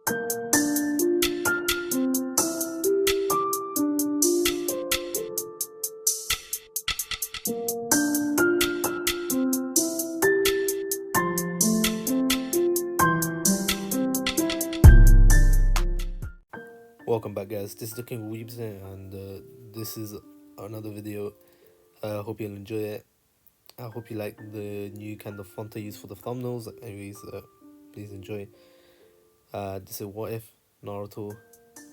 Welcome back, guys. This is the King of Weebs, and this is another video. Hope you'll enjoy it. I hope you like the new kind of font I use for the thumbnails. Anyways, please enjoy. This is What If Naruto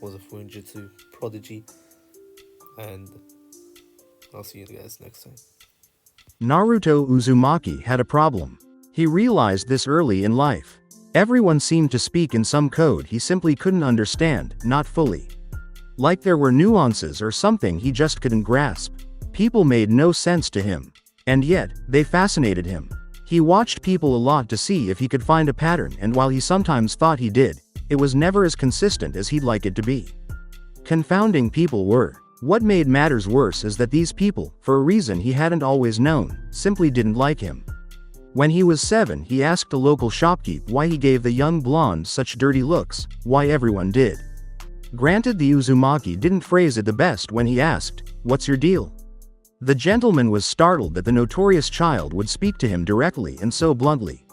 was a FUINJUTSU prodigy, and I'll see you guys next time. Naruto Uzumaki had a problem. He realized this early in life. Everyone seemed to speak in some code he simply couldn't understand, not fully. Like there were nuances or something he just couldn't grasp. People made no sense to him. And yet, they fascinated him. He watched people a lot to see if he could find a pattern, and while he sometimes thought he did, it was never as consistent as he'd like it to be. Confounding people were. What made matters worse is that these people, for a reason he hadn't always known, simply didn't like him. When he was 7, he asked a local shopkeep why he gave the young blonde such dirty looks, why everyone did. Granted, the Uzumaki didn't phrase it the best when he asked, "What's your deal?" The gentleman was startled that the notorious child would speak to him directly and so bluntly.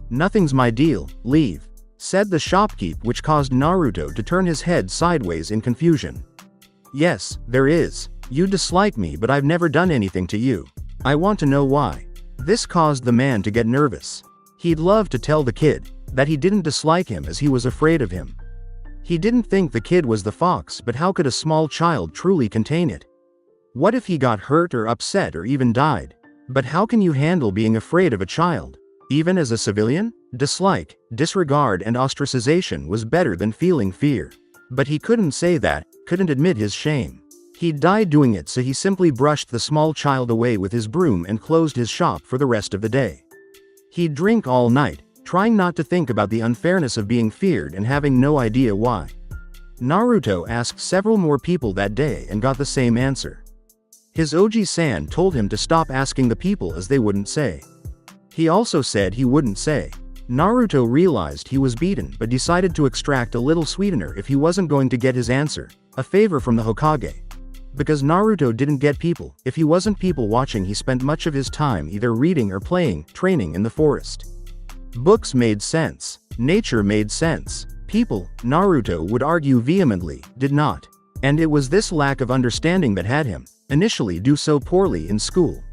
"Nothing's my deal, leave," said the shopkeep, which caused Naruto to turn his head sideways in confusion. "Yes, there is. You dislike me, but I've never done anything to you. I want to know why." This caused the man to get nervous. He'd love to tell the kid that he didn't dislike him as he was afraid of him. He didn't think the kid was the fox, but how could a small child truly contain it? What if he got hurt or upset or even died? But how can you handle being afraid of a child? Even as a civilian? Dislike, disregard and ostracization was better than feeling fear. But he couldn't say that, couldn't admit his shame. He'd die doing it, so he simply brushed the small child away with his broom and closed his shop for the rest of the day. He'd drink all night, trying not to think about the unfairness of being feared and having no idea why. Naruto asked several more people that day and got the same answer. His Oji-san told him to stop asking the people as they wouldn't say. He also said he wouldn't say. Naruto realized he was beaten but decided to extract a little sweetener if he wasn't going to get his answer, a favor from the Hokage. Because Naruto didn't get people, if he wasn't people watching, he spent much of his time either reading or playing, training in the forest. Books made sense. Nature made sense. People, Naruto would argue vehemently, did not. And it was this lack of understanding that had him, initially, do so poorly in school.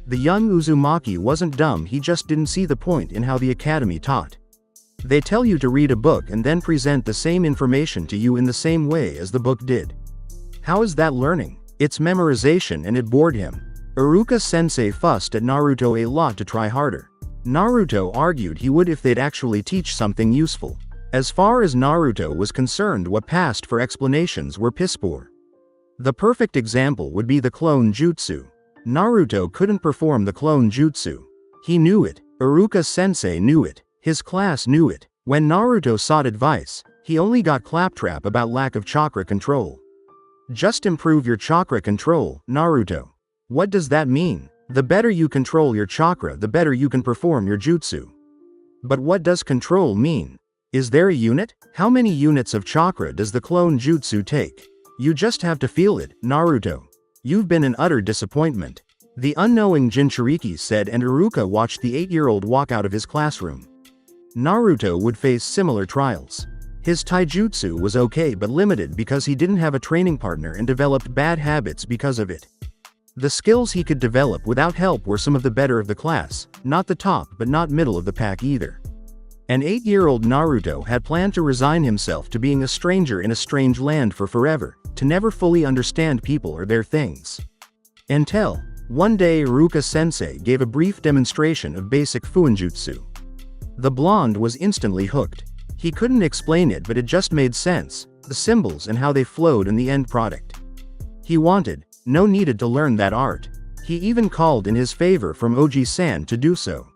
The young Uzumaki wasn't dumb, he just didn't see the point in how the academy taught. They tell you to read a book and then present the same information to you in the same way as the book did. How is that learning? It's memorization, and it bored him. Iruka-sensei fussed at Naruto a lot to try harder. Naruto argued he would if they'd actually teach something useful. As far as Naruto was concerned, what passed for explanations were piss poor. The perfect example would be the clone jutsu. Naruto couldn't perform the clone jutsu. He knew it. Iruka-sensei knew it. His class knew it. When Naruto sought advice, he only got claptrap about lack of chakra control. Just improve your chakra control, Naruto. What does that mean? The better you control your chakra, the better you can perform your jutsu. But what does control mean? Is there a unit? How many units of chakra does the clone jutsu take? You just have to feel it, Naruto. You've been an utter disappointment. The unknowing Jinchuriki said, and Iruka watched the 8-year-old walk out of his classroom. Naruto would face similar trials. His taijutsu was okay but limited because he didn't have a training partner and developed bad habits because of it. The skills he could develop without help were some of the better of the class, not the top but not middle of the pack either. An 8-year-old Naruto had planned to resign himself to being a stranger in a strange land for forever, to never fully understand people or their things. Until, one day, Iruka-sensei gave a brief demonstration of basic FUINJUTSU. The blonde was instantly hooked. He couldn't explain it, but it just made sense, the symbols and how they flowed in the end product. He wanted, no needed to learn that art. He even called in his favor from Oji-san to do so.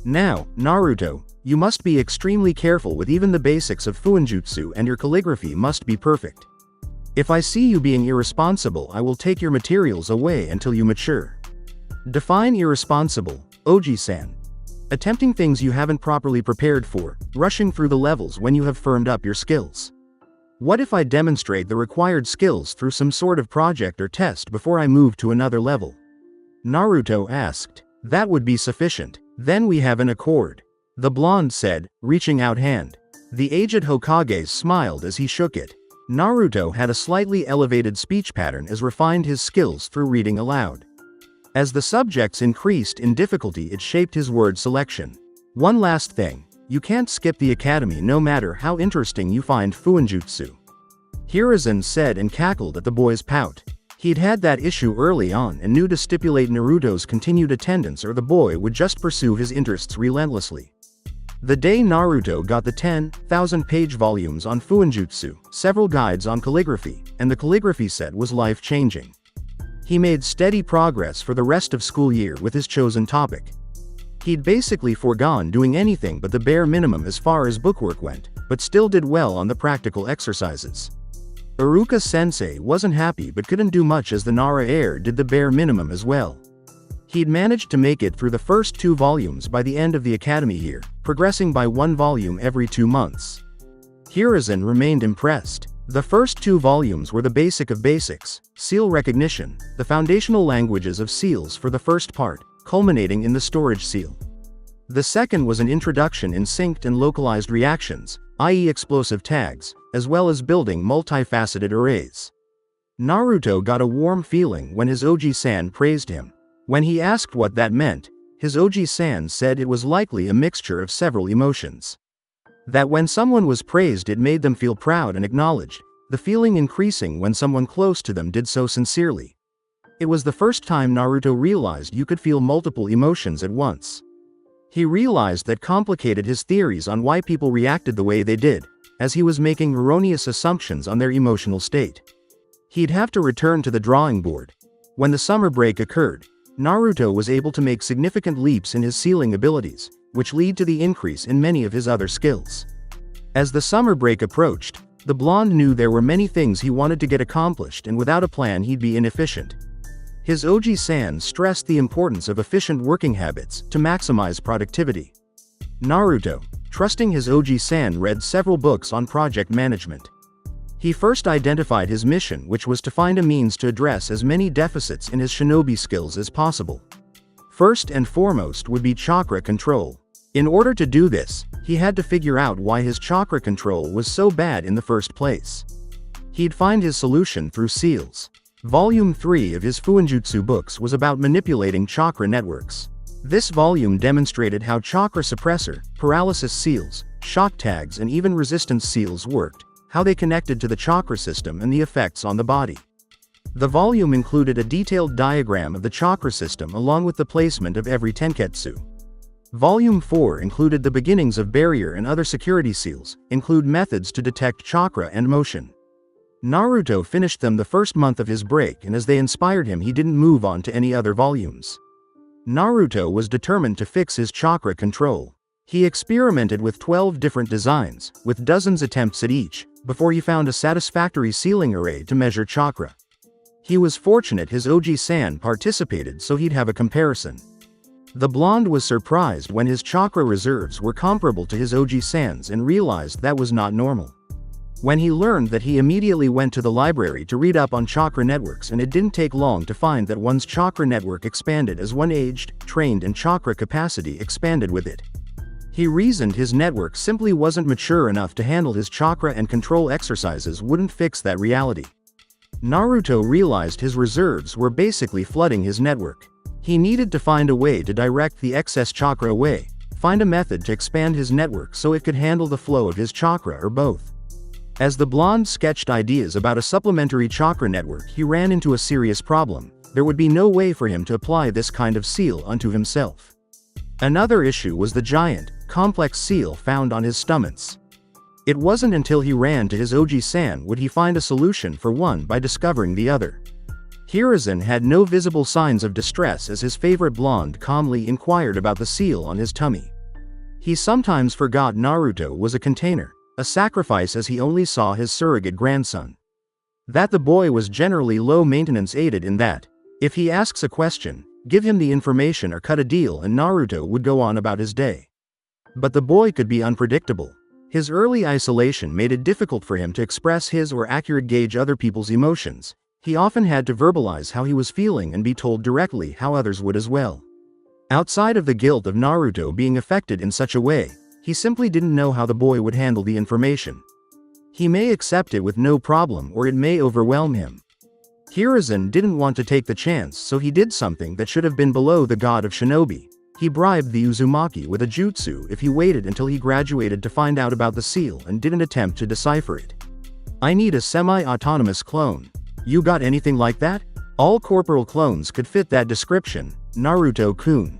Now, Naruto, you must be extremely careful with even the basics of FUINJUTSU, and your calligraphy must be perfect. If I see you being irresponsible, I will take your materials away until you mature. Define irresponsible, Oji-san. Attempting things you haven't properly prepared for, rushing through the levels when you have firmed up your skills. What if I demonstrate the required skills through some sort of project or test before I move to another level? Naruto asked. That would be sufficient. Then we have an accord. The blonde said, reaching out hand. The aged Hokage smiled as he shook it. Naruto had a slightly elevated speech pattern as refined his skills through reading aloud. As the subjects increased in difficulty, it shaped his word selection. One last thing. You can't skip the academy no matter how interesting you find FUINJUTSU. Hiruzen said and cackled at the boy's pout. He'd had that issue early on and knew to stipulate Naruto's continued attendance or the boy would just pursue his interests relentlessly. The day Naruto got the 10,000-page volumes on FUINJUTSU, several guides on calligraphy, and the calligraphy set was life-changing. He made steady progress for the rest of school year with his chosen topic. He'd basically foregone doing anything but the bare minimum as far as bookwork went, but still did well on the practical exercises. Iruka-sensei wasn't happy but couldn't do much as the Nara heir did the bare minimum as well. He'd managed to make it through the first 2 volumes by the end of the academy year, progressing by 1 volume every 2 months. Hiruzen remained impressed. The first 2 volumes were the basic of basics, seal recognition, the foundational languages of seals for the first part, culminating in the storage seal. The second was an introduction in synced and localized reactions, i.e. explosive tags, as well as building multifaceted arrays. Naruto got a warm feeling when his Oji-san praised him. When he asked what that meant, his Oji-san said it was likely a mixture of several emotions. That when someone was praised it made them feel proud and acknowledged, the feeling increasing when someone close to them did so sincerely. It was the first time Naruto realized you could feel multiple emotions at once. He realized that complicated his theories on why people reacted the way they did, as he was making erroneous assumptions on their emotional state. He'd have to return to the drawing board. When the summer break occurred, Naruto was able to make significant leaps in his sealing abilities, which lead to the increase in many of his other skills. As the summer break approached, the blonde knew there were many things he wanted to get accomplished and without a plan he'd be inefficient. His Oji-san stressed the importance of efficient working habits to maximize productivity. Naruto, trusting his Oji-san, read several books on project management. He first identified his mission, which was to find a means to address as many deficits in his shinobi skills as possible. First and foremost would be chakra control. In order to do this, he had to figure out why his chakra control was so bad in the first place. He'd find his solution through seals. Volume 3 of his FUINJUTSU books was about manipulating chakra networks. This volume demonstrated how chakra suppressor, paralysis seals, shock tags and even resistance seals worked, how they connected to the chakra system and the effects on the body. The volume included a detailed diagram of the chakra system along with the placement of every tenketsu. Volume 4 included the beginnings of barrier and other security seals, include methods to detect chakra and motion. Naruto finished them the first month of his break, and as they inspired him he didn't move on to any other volumes. Naruto was determined to fix his chakra control. He experimented with 12 different designs, with dozens attempts at each, before he found a satisfactory sealing array to measure chakra. He was fortunate his Oji-san participated so he'd have a comparison. The blonde was surprised when his chakra reserves were comparable to his Oji-san's and realized that was not normal. When he learned that, he immediately went to the library to read up on chakra networks, and it didn't take long to find that one's chakra network expanded as one aged, trained, and chakra capacity expanded with it. He reasoned his network simply wasn't mature enough to handle his chakra, and control exercises wouldn't fix that reality. Naruto realized his reserves were basically flooding his network. He needed to find a way to direct the excess chakra away, find a method to expand his network so it could handle the flow of his chakra, or both. As the blonde sketched ideas about a supplementary chakra network, he ran into a serious problem. There would be no way for him to apply this kind of seal unto himself. Another issue was the giant, complex seal found on his stomachs. It wasn't until he ran to his Oji-san would he find a solution for one by discovering the other. Hiruzen had no visible signs of distress as his favorite blonde calmly inquired about the seal on his tummy. He sometimes forgot Naruto was a container, a sacrifice, as he only saw his surrogate grandson. That the boy was generally low maintenance aided in that, if he asks a question, Give him the information or cut a deal and Naruto would go on about his day. But the boy could be unpredictable. His early isolation made it difficult for him to express his or accurate gauge other people's emotions. He often had to verbalize how he was feeling and be told directly how others would as well. Outside of the guilt of Naruto being affected in such a way, he simply didn't know how the boy would handle the information. He may accept it with no problem or it may overwhelm him. Hiruzen didn't want to take the chance, so he did something that should have been below the god of shinobi. He bribed the Uzumaki with a jutsu if he waited until he graduated to find out about the seal and didn't attempt to decipher it. I need a semi-autonomous clone. You got anything like that? All corporal clones could fit that description, Naruto-kun.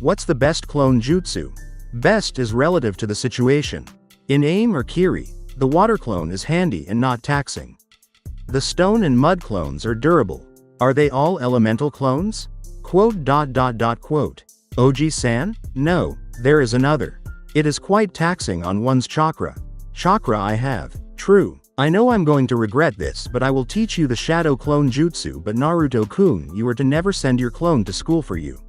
What's the best clone jutsu? Best is relative to the situation. In aim or kiri, the water clone is handy and not taxing. The stone and mud clones are durable. Are they all elemental clones? Oji-san? No, there is another. It is quite taxing on one's chakra. Chakra I have. True. I know I'm going to regret this, but I will teach you the shadow clone jutsu, but Naruto-kun, you are to never send your clone to school for you.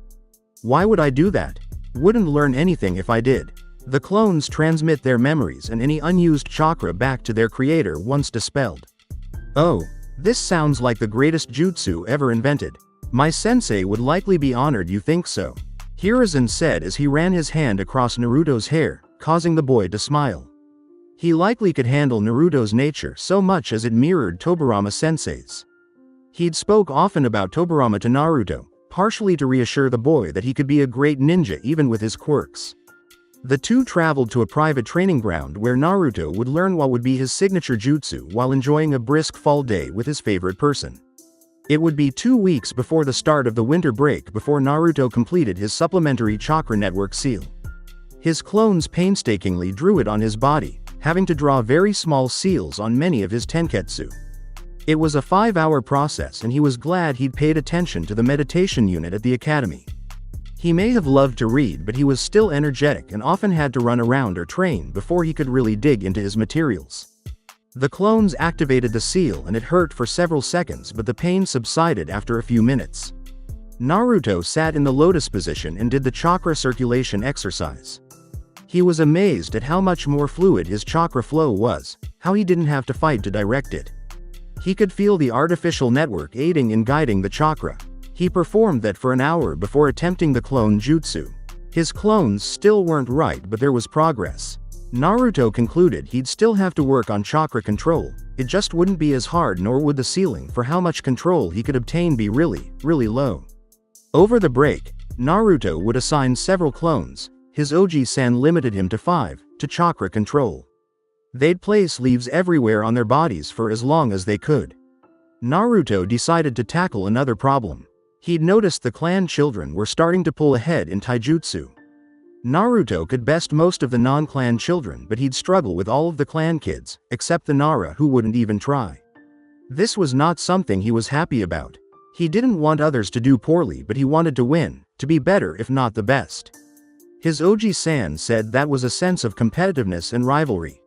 Why would I do that? Wouldn't learn anything if I did. The clones transmit their memories and any unused chakra back to their creator once dispelled. Oh, this sounds like the greatest jutsu ever invented. My sensei would likely be honored, you think so? Hiruzen said as he ran his hand across Naruto's hair, causing the boy to smile. He likely could handle Naruto's nature so much as it mirrored Tobirama sensei's. He'd spoke often about Tobirama to Naruto, partially to reassure the boy that he could be a great ninja even with his quirks. The two traveled to a private training ground where Naruto would learn what would be his signature jutsu while enjoying a brisk fall day with his favorite person. It would be 2 weeks before the start of the winter break before Naruto completed his supplementary chakra network seal. His clones painstakingly drew it on his body, having to draw very small seals on many of his tenketsu. It was a 5-hour process and he was glad he'd paid attention to the meditation unit at the academy. He may have loved to read, but he was still energetic and often had to run around or train before he could really dig into his materials. The clones activated the seal and it hurt for several seconds, but the pain subsided after a few minutes. Naruto sat in the lotus position and did the chakra circulation exercise. He was amazed at how much more fluid his chakra flow was, how he didn't have to fight to direct it. He could feel the artificial network aiding in guiding the chakra. He performed that for an hour before attempting the clone jutsu. His clones still weren't right, but there was progress. Naruto concluded he'd still have to work on chakra control. It just wouldn't be as hard, nor would the ceiling for how much control he could obtain be really, really low. Over the break, Naruto would assign several clones. His Oji-san limited him to 5, to chakra control. They'd place leaves everywhere on their bodies for as long as they could. Naruto decided to tackle another problem. He'd noticed the clan children were starting to pull ahead in taijutsu. Naruto could best most of the non-clan children, but he'd struggle with all of the clan kids, except the Nara, who wouldn't even try. This was not something he was happy about. He didn't want others to do poorly, but he wanted to win, to be better if not the best. His Oji-san said that was a sense of competitiveness and rivalry.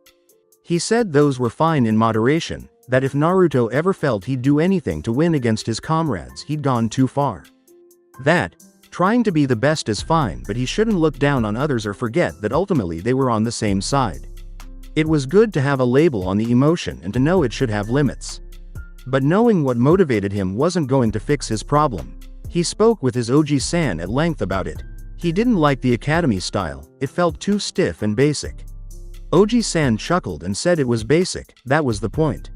He said those were fine in moderation, that if Naruto ever felt he'd do anything to win against his comrades, he'd gone too far. That, trying to be the best is fine, but he shouldn't look down on others or forget that ultimately they were on the same side. It was good to have a label on the emotion and to know it should have limits. But knowing what motivated him wasn't going to fix his problem. He spoke with his Oji-san at length about it. He didn't like the academy style, it felt too stiff and basic. Oji-san chuckled and said it was basic, that was the point.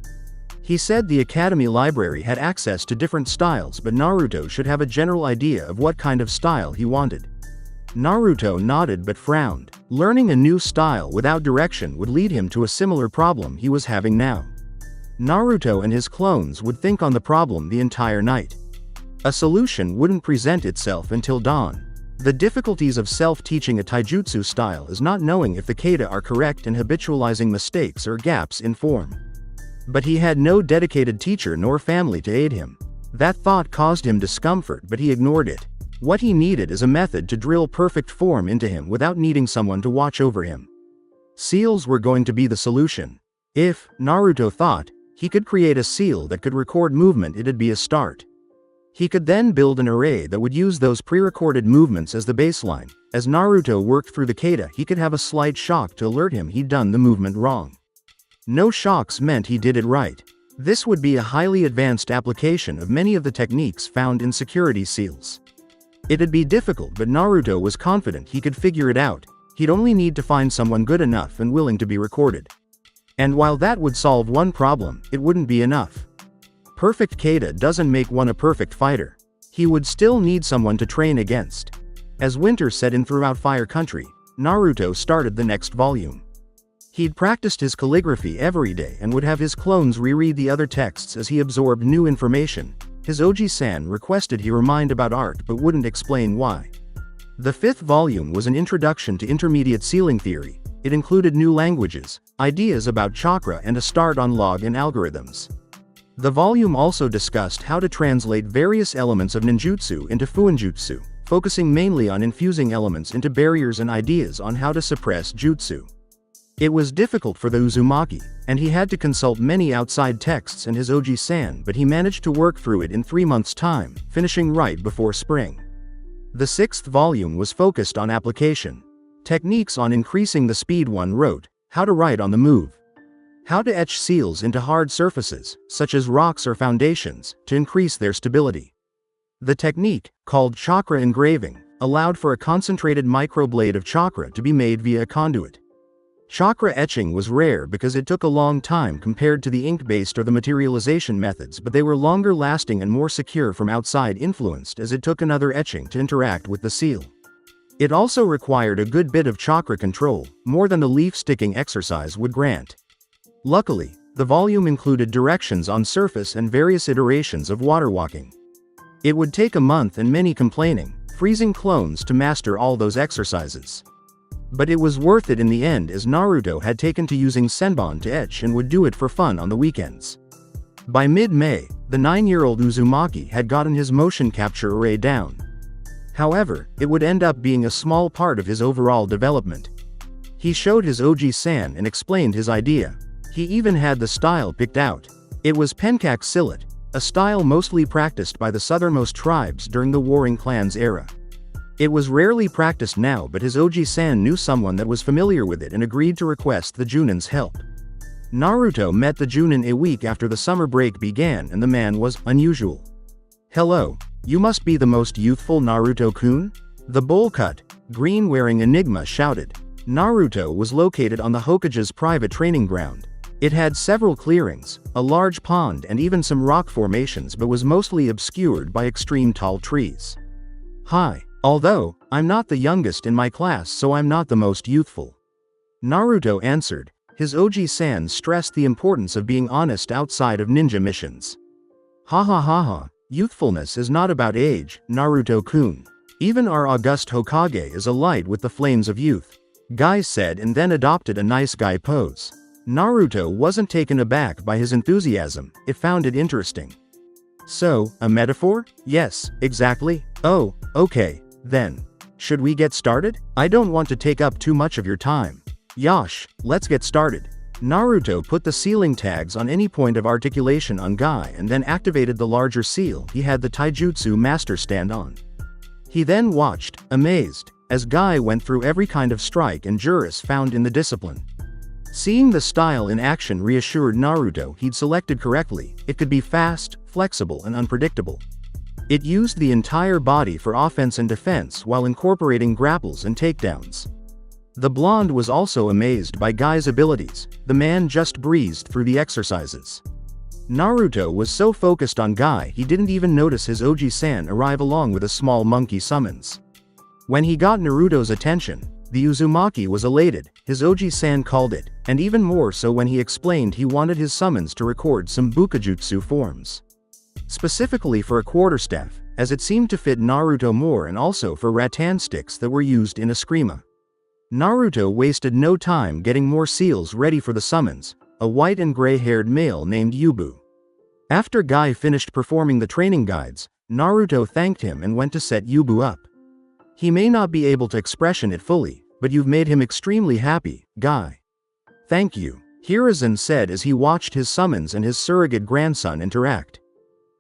He said the academy library had access to different styles, but Naruto should have a general idea of what kind of style he wanted. Naruto nodded but frowned. Learning a new style without direction would lead him to a similar problem he was having now. Naruto and his clones would think on the problem the entire night. A solution wouldn't present itself until dawn. The difficulties of self-teaching a taijutsu style is not knowing if the kata are correct and habitualizing mistakes or gaps in form. But he had no dedicated teacher nor family to aid him. That thought caused him discomfort, but he ignored it. What he needed is a method to drill perfect form into him without needing someone to watch over him. Seals were going to be the solution. If, Naruto thought, he could create a seal that could record movement, it'd be a start. He could then build an array that would use those pre-recorded movements as the baseline. As Naruto worked through the kata, he could have a slight shock to alert him he'd done the movement wrong. No shocks meant he did it right. This would be a highly advanced application of many of the techniques found in security seals. It'd be difficult, but Naruto was confident he could figure it out. He'd only need to find someone good enough and willing to be recorded. And while that would solve one problem, it wouldn't be enough. Perfect kata doesn't make one a perfect fighter. He would still need someone to train against. As winter set in throughout Fire Country, Naruto started the next volume. He'd practiced his calligraphy every day and would have his clones reread the other texts as he absorbed new information. His Oji-san requested he remind about art but wouldn't explain why. The fifth volume was an introduction to intermediate sealing theory. It included new languages, ideas about chakra, and a start on log and algorithms. The volume also discussed how to translate various elements of ninjutsu into FUINJUTSU, focusing mainly on infusing elements into barriers and ideas on how to suppress jutsu. It was difficult for the Uzumaki, and he had to consult many outside texts and his Oji-san, but he managed to work through it in 3 months' time, finishing right before spring. The sixth volume was focused on application. Techniques on increasing the speed. One wrote, how to write on the move. How to etch seals into hard surfaces, such as rocks or foundations, to increase their stability. The technique, called chakra engraving, allowed for a concentrated microblade of chakra to be made via a conduit. Chakra etching was rare because it took a long time compared to the ink-based or the materialization methods, but they were longer lasting and more secure from outside influence, as it took another etching to interact with the seal. It also required a good bit of chakra control, more than the leaf-sticking exercise would grant. Luckily, the volume included directions on surface and various iterations of water walking. It would take a month and many complaining, freezing clones to master all those exercises. But it was worth it in the end, as Naruto had taken to using senbon to etch and would do it for fun on the weekends. By mid-May, the 9-year-old Uzumaki had gotten his motion capture array down. However, it would end up being a small part of his overall development. He showed his Oji-san and explained his idea. He even had the style picked out. It was Penkak Silat, a style mostly practiced by the southernmost tribes during the warring clans era. It was rarely practiced now, but his Oji-san knew someone that was familiar with it and agreed to request the Junin's help. Naruto met the Junin a week after the summer break began, and the man was unusual. "Hello, you must be the most youthful Naruto-kun?" The bowl-cut, green-wearing enigma shouted. Naruto was located on the Hokage's private training ground. It had several clearings, a large pond, and even some rock formations, but was mostly obscured by extreme tall trees. "Hi. Although, I'm not the youngest in my class, so I'm not the most youthful," Naruto answered. His Oji-san stressed the importance of being honest outside of ninja missions. "Ha ha ha ha, youthfulness is not about age, Naruto-kun. Even our august Hokage is alight with the flames of youth," Guy said, and then adopted a nice guy pose. Naruto wasn't taken aback by his enthusiasm, it found it interesting. "So, a metaphor? Yes, exactly. Oh, okay. Then, should we get started? I don't want to take up too much of your time." "Yosh, let's get started." Naruto put the sealing tags on any point of articulation on Guy and then activated the larger seal he had the taijutsu master stand on. He then watched, amazed, as Guy went through every kind of strike and juris found in the discipline. Seeing the style in action reassured Naruto he'd selected correctly. It could be fast, flexible, and unpredictable. It used the entire body for offense and defense while incorporating grapples and takedowns. The blonde was also amazed by Guy's abilities. The man just breezed through the exercises. Naruto was so focused on Guy he didn't even notice his Oji-san arrive along with a small monkey summons. When he got Naruto's attention, the Uzumaki was elated. His Oji-san called it, and even more so when he explained he wanted his summons to record some bukajutsu forms. Specifically for a quarterstaff, as it seemed to fit Naruto more, and also for rattan sticks that were used in Eskrima. Naruto wasted no time getting more seals ready for the summons, a white and gray-haired male named Yubu. After Guy finished performing the training guides, Naruto thanked him and went to set Yubu up. "He may not be able to expression it fully, but you've made him extremely happy, Guy." "Thank you," Hiruzen said as he watched his summons and his surrogate grandson interact.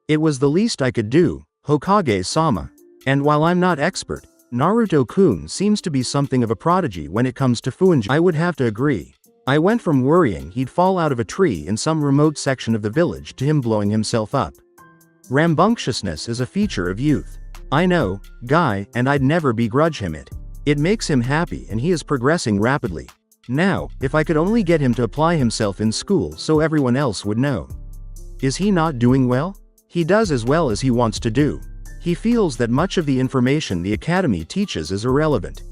"It was the least I could do," Hokage-sama. And while I'm not expert, Naruto-kun seems to be something of a prodigy when it comes to FUINJUTSU. I would have to agree. I went from worrying he'd fall out of a tree in some remote section of the village to him blowing himself up. Rambunctiousness is a feature of youth. I know, guy, and I'd never begrudge him it. It makes him happy and he is progressing rapidly. Now, if I could only get him to apply himself in school so everyone else would know. Is he not doing well? He does as well as he wants to do. He feels that much of the information the academy teaches is irrelevant.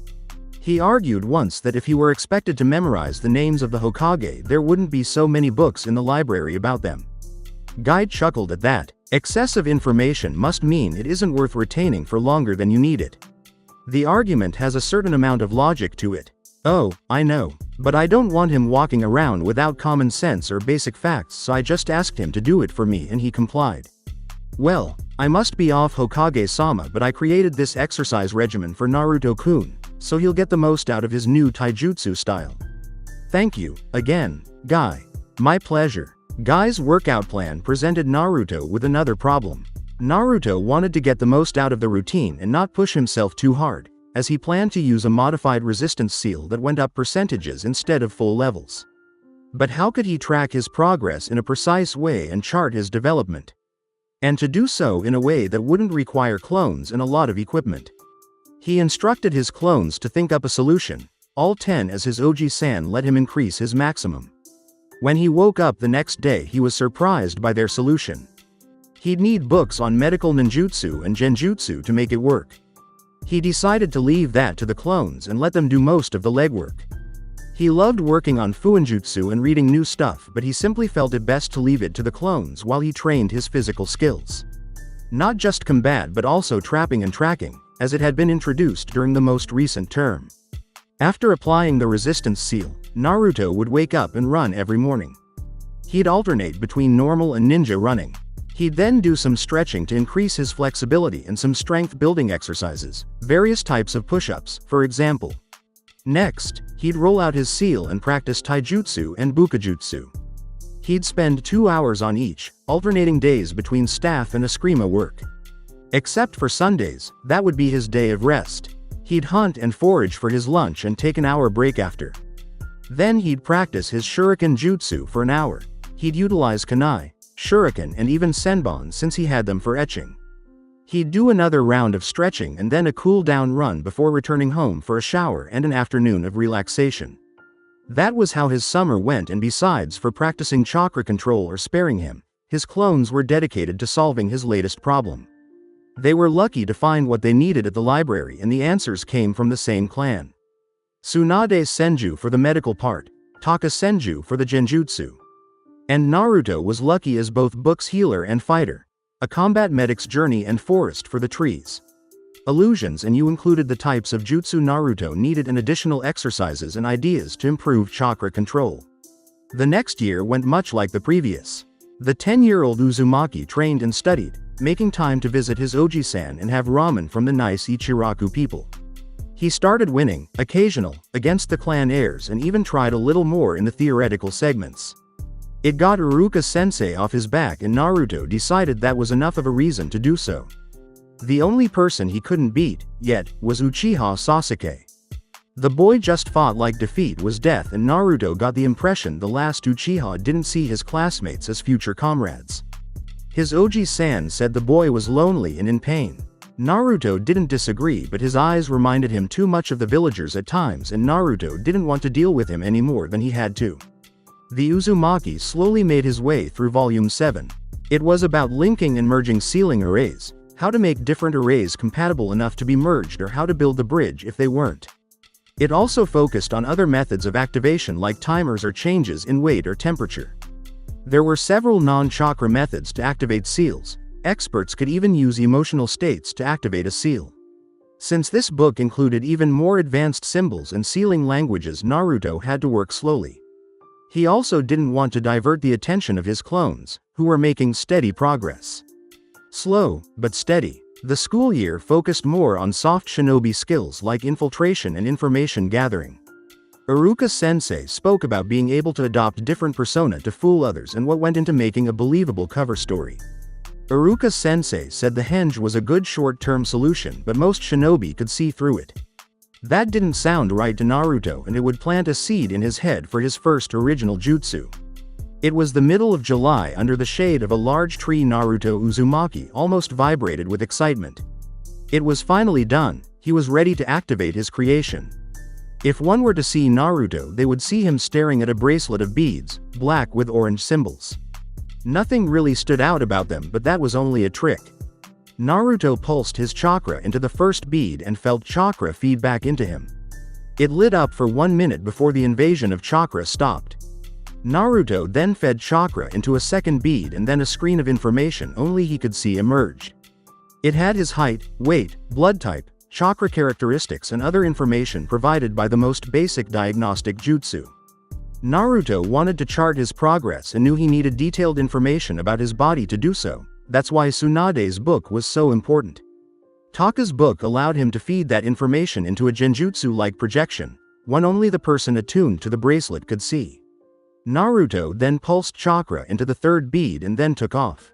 He argued once that if he were expected to memorize the names of the Hokage, there wouldn't be so many books in the library about them. Guy chuckled at that. Excessive information must mean it isn't worth retaining for longer than you need it. The argument has a certain amount of logic to it. Oh, I know. But I don't want him walking around without common sense or basic facts, so I just asked him to do it for me and he complied. Well, I must be off Hokage-sama, but I created this exercise regimen for Naruto-kun, so he'll get the most out of his new taijutsu style. Thank you, again, Guy. My pleasure. Guy's workout plan presented Naruto with another problem. Naruto wanted to get the most out of the routine and not push himself too hard, as he planned to use a modified resistance seal that went up percentages instead of full levels. But how could he track his progress in a precise way and chart his development? And to do so in a way that wouldn't require clones and a lot of equipment. He instructed his clones to think up a solution, all 10 as his Oji-san let him increase his maximum. When he woke up the next day, he was surprised by their solution. He'd need books on medical ninjutsu and genjutsu to make it work. He decided to leave that to the clones and let them do most of the legwork. He loved working on FUINJUTSU and reading new stuff, but he simply felt it best to leave it to the clones while he trained his physical skills. Not just combat but also trapping and tracking, as it had been introduced during the most recent term. After applying the resistance seal, Naruto would wake up and run every morning. He'd alternate between normal and ninja running. He'd then do some stretching to increase his flexibility and some strength-building exercises, various types of push-ups, for example. Next, he'd roll out his seal and practice taijutsu and bukajutsu. He'd spend 2 hours on each, alternating days between staff and eskrima work. Except for Sundays, that would be his day of rest. He'd hunt and forage for his lunch and take an hour break after. Then he'd practice his shuriken jutsu for an hour. He'd utilize kunai, shuriken and even senbon since he had them for etching. He'd do another round of stretching and then a cool-down run before returning home for a shower and an afternoon of relaxation. That was how his summer went, and besides for practicing chakra control or sparing him, his clones were dedicated to solving his latest problem. They were lucky to find what they needed at the library, and the answers came from the same clan. Tsunade Senju for the medical part, Taka Senju for the genjutsu. And Naruto was lucky as both books healer and fighter. A combat medic's journey and forest for the trees. Illusions, and you included the types of jutsu Naruto needed and additional exercises and ideas to improve chakra control. The next year went much like the previous. The 10-year-old Uzumaki trained and studied, making time to visit his Oji-san and have ramen from the nice Ichiraku people. He started winning, occasional, against the clan heirs, and even tried a little more in the theoretical segments. It got Iruka-sensei off his back, and Naruto decided that was enough of a reason to do so. The only person he couldn't beat, yet, was Uchiha Sasuke. The boy just fought like defeat was death, and Naruto got the impression the last Uchiha didn't see his classmates as future comrades. His Oji-san said the boy was lonely and in pain. Naruto didn't disagree, but his eyes reminded him too much of the villagers at times, and Naruto didn't want to deal with him any more than he had to. The Uzumaki slowly made his way through Volume 7. It was about linking and merging sealing arrays, how to make different arrays compatible enough to be merged, or how to build the bridge if they weren't. It also focused on other methods of activation like timers or changes in weight or temperature. There were several non-chakra methods to activate seals. Experts could even use emotional states to activate a seal. Since this book included even more advanced symbols and sealing languages, Naruto had to work slowly. He also didn't want to divert the attention of his clones, who were making steady progress. Slow, but steady. The school year focused more on soft shinobi skills like infiltration and information gathering. Iruka-sensei spoke about being able to adopt different persona to fool others and what went into making a believable cover story. Iruka-sensei said the henge was a good short-term solution, but most shinobi could see through it. That didn't sound right to Naruto, and it would plant a seed in his head for his first original jutsu. It was the middle of July. Under the shade of a large tree, Naruto Uzumaki almost vibrated with excitement. It was finally done. He was ready to activate his creation. If one were to see Naruto, they would see him staring at a bracelet of beads, black with orange symbols. Nothing really stood out about them, but that was only a trick. Naruto pulsed his chakra into the first bead and felt chakra feed back into him. It lit up for 1 minute before the invasion of chakra stopped. Naruto then fed chakra into a second bead, and then a screen of information only he could see emerged. It had his height, weight, blood type, chakra characteristics, and other information provided by the most basic diagnostic jutsu. Naruto wanted to chart his progress and knew he needed detailed information about his body to do so. That's why Tsunade's book was so important. Taka's book allowed him to feed that information into a genjutsu-like projection, one only the person attuned to the bracelet could see. Naruto then pulsed chakra into the third bead and then took off.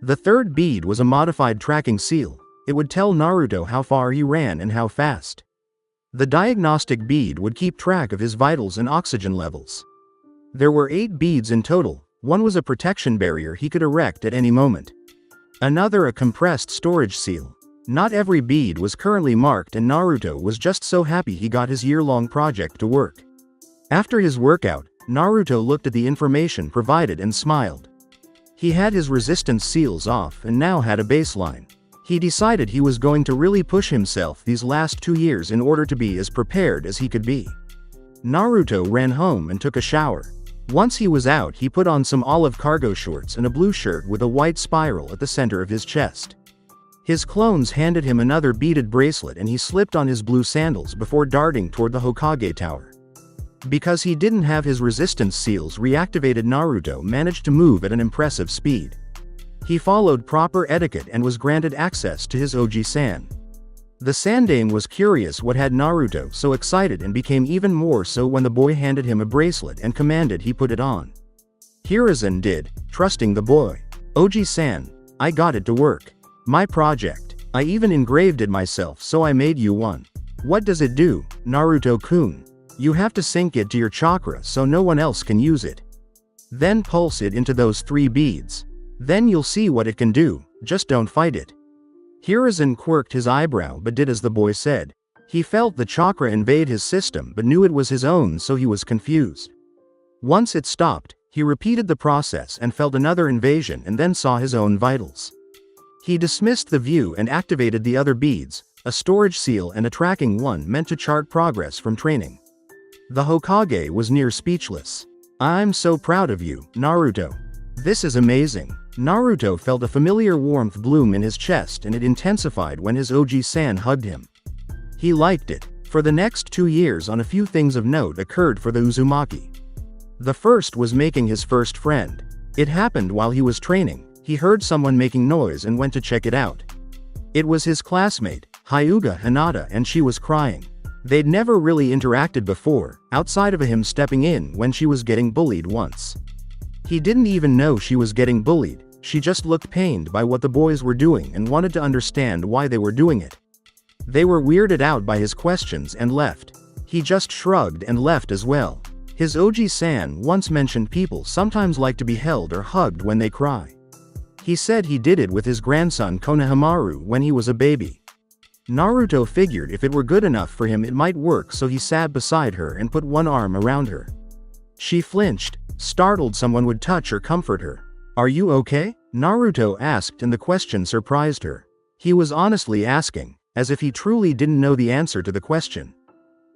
The third bead was a modified tracking seal. It would tell Naruto how far he ran and how fast. The diagnostic bead would keep track of his vitals and oxygen levels. There were 8 beads in total. One was a protection barrier he could erect at any moment. Another a compressed storage seal. Not every bead was currently marked, and Naruto was just so happy he got his year-long project to work. After his workout, Naruto looked at the information provided and smiled. He had his resistance seals off and now had a baseline. He decided he was going to really push himself these last 2 years in order to be as prepared as he could be. Naruto ran home and took a shower. Once he was out, he put on some olive cargo shorts and a blue shirt with a white spiral at the center of his chest. His clones handed him another beaded bracelet, and he slipped on his blue sandals before darting toward the Hokage Tower. Because he didn't have his resistance seals reactivated, Naruto managed to move at an impressive speed. He followed proper etiquette and was granted access to his Oji-san. The Sandaime was curious what had Naruto so excited, and became even more so when the boy handed him a bracelet and commanded he put it on. Hiruzen did, trusting the boy. Oji-san, I got it to work. My project. I even engraved it myself, so I made you one. What does it do, Naruto-kun? You have to sync it to your chakra so no one else can use it. Then pulse it into those 3 beads. Then you'll see what it can do, just don't fight it. Hiruzen quirked his eyebrow but did as the boy said. He felt the chakra invade his system but knew it was his own, so he was confused. Once it stopped, he repeated the process and felt another invasion, and then saw his own vitals. He dismissed the view and activated the other beads, a storage seal and a tracking one meant to chart progress from training. The Hokage was near speechless. I'm so proud of you, Naruto. This is amazing. Naruto felt a familiar warmth bloom in his chest, and it intensified when his Oji-san hugged him. He liked it. For the next 2 years, a few things of note occurred for the Uzumaki. The first was making his first friend. It happened while he was training. He heard someone making noise and went to check it out. It was his classmate, Hyuga Hinata, and she was crying. They'd never really interacted before, outside of him stepping in when she was getting bullied once. He didn't even know she was getting bullied. She just looked pained by what the boys were doing and wanted to understand why they were doing it. They were weirded out by his questions and left. He just shrugged and left as well. His Oji-san once mentioned people sometimes like to be held or hugged when they cry. He said he did it with his grandson Konohamaru when he was a baby. Naruto figured if it were good enough for him it might work, so he sat beside her and put one arm around her. She flinched, startled someone would touch or comfort her. Are you okay? Naruto asked, and the question surprised her. He was honestly asking, as if he truly didn't know the answer to the question.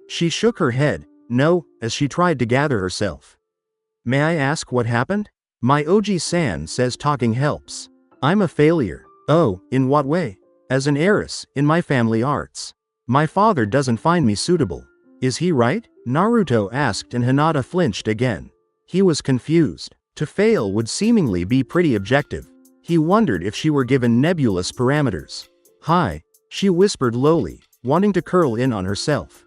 She shook her head, no, as she tried to gather herself. May I ask what happened? My Oji-san says talking helps. I'm a failure. Oh, in what way? As an heiress, in my family arts. My father doesn't find me suitable. Is he right? Naruto asked, and Hinata flinched again. He was confused. To fail would seemingly be pretty objective. He wondered if she were given nebulous parameters. Hi, she whispered lowly, wanting to curl in on herself.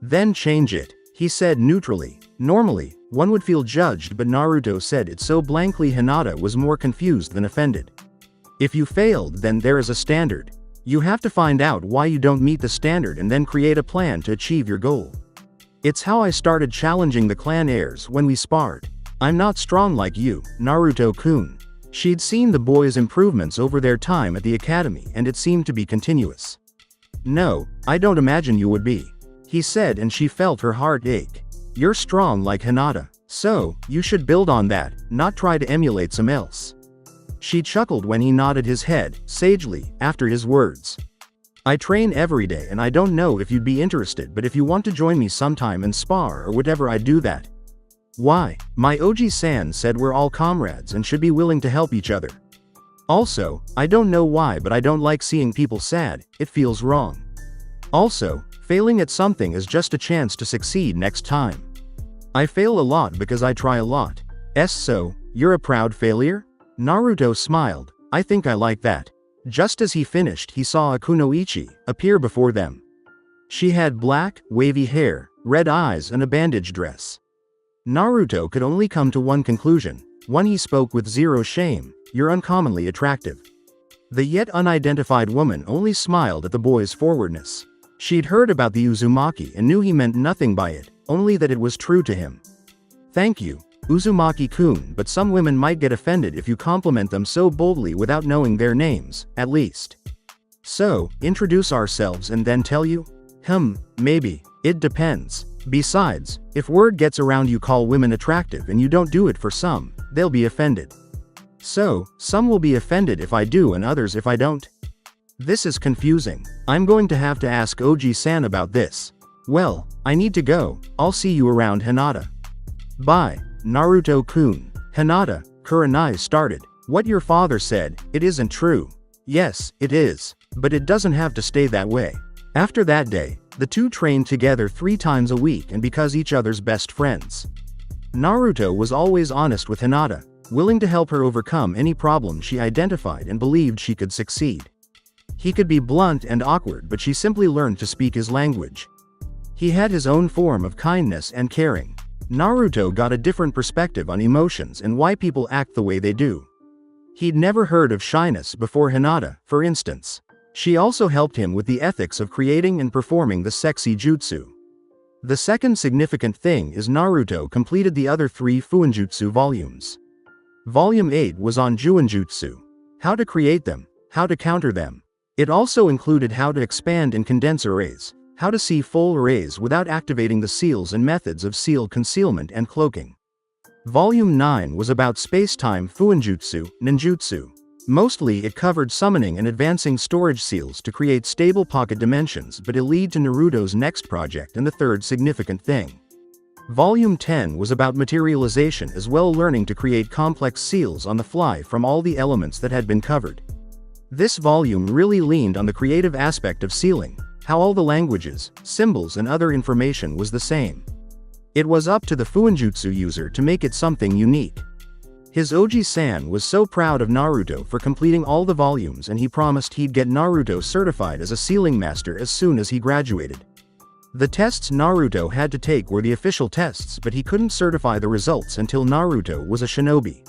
Then change it, he said neutrally. Normally, one would feel judged, but Naruto said it so blankly Hinata was more confused than offended. If you failed, then there is a standard. You have to find out why you don't meet the standard and then create a plan to achieve your goal. It's how I started challenging the clan heirs when we sparred. I'm not strong like you, Naruto-kun. She'd seen the boys' improvements over their time at the academy and it seemed to be continuous. No, I don't imagine you would be, he said, and she felt her heart ache. You're strong like Hinata, so you should build on that, not try to emulate some else. She chuckled when he nodded his head, sagely, after his words. I train every day and I don't know if you'd be interested, but if you want to join me sometime and spar or whatever, I'd do that. Why? My Oji-san said we're all comrades and should be willing to help each other. Also, I don't know why, but I don't like seeing people sad, it feels wrong. Also, failing at something is just a chance to succeed next time. I fail a lot because I try a lot. So, you're a proud failure? Naruto smiled. I think I like that. Just as he finished, he saw Akunoichi appear before them. She had black, wavy hair, red eyes and a bandage dress. Naruto could only come to one conclusion, one he spoke with zero shame: you're uncommonly attractive. The yet unidentified woman only smiled at the boy's forwardness. She'd heard about the Uzumaki and knew he meant nothing by it, only that it was true to him. Thank you, Uzumaki-kun, but some women might get offended if you compliment them so boldly without knowing their names, at least. So, introduce ourselves and then tell you? Maybe. It depends. Besides, if word gets around you call women attractive and you don't do it for some, they'll be offended. So, some will be offended if I do and others if I don't. This is confusing. I'm going to have to ask Oji-san about this. Well, I need to go. I'll see you around, Hinata. Bye, Naruto-kun. Hinata, Kurenai started. What your father said, it isn't true. Yes, it is. But it doesn't have to stay that way. After that day, the two trained together 3 times a week and because each other's best friends. Naruto was always honest with Hinata, willing to help her overcome any problem she identified and believed she could succeed. He could be blunt and awkward, but she simply learned to speak his language. He had his own form of kindness and caring. Naruto got a different perspective on emotions and why people act the way they do. He'd never heard of shyness before Hinata, for instance. She also helped him with the ethics of creating and performing the sexy jutsu. The second significant thing is Naruto completed the other 3 FUINJUTSU volumes. Volume 8 was on Juinjutsu. How to create them, how to counter them. It also included how to expand and condense arrays, how to see full arrays without activating the seals and methods of seal concealment and cloaking. Volume 9 was about space-time FUINJUTSU, ninjutsu. Mostly it covered summoning and advancing storage seals to create stable pocket dimensions, but it led to Naruto's next project and the third significant thing. Volume 10 was about materialization as well, learning to create complex seals on the fly from all the elements that had been covered. This volume really leaned on the creative aspect of sealing, how all the languages, symbols and other information was the same. It was up to the FUINJUTSU user to make it something unique. His Oji-san was so proud of Naruto for completing all the volumes, and he promised he'd get Naruto certified as a sealing master as soon as he graduated. The tests Naruto had to take were the official tests, but he couldn't certify the results until Naruto was a shinobi.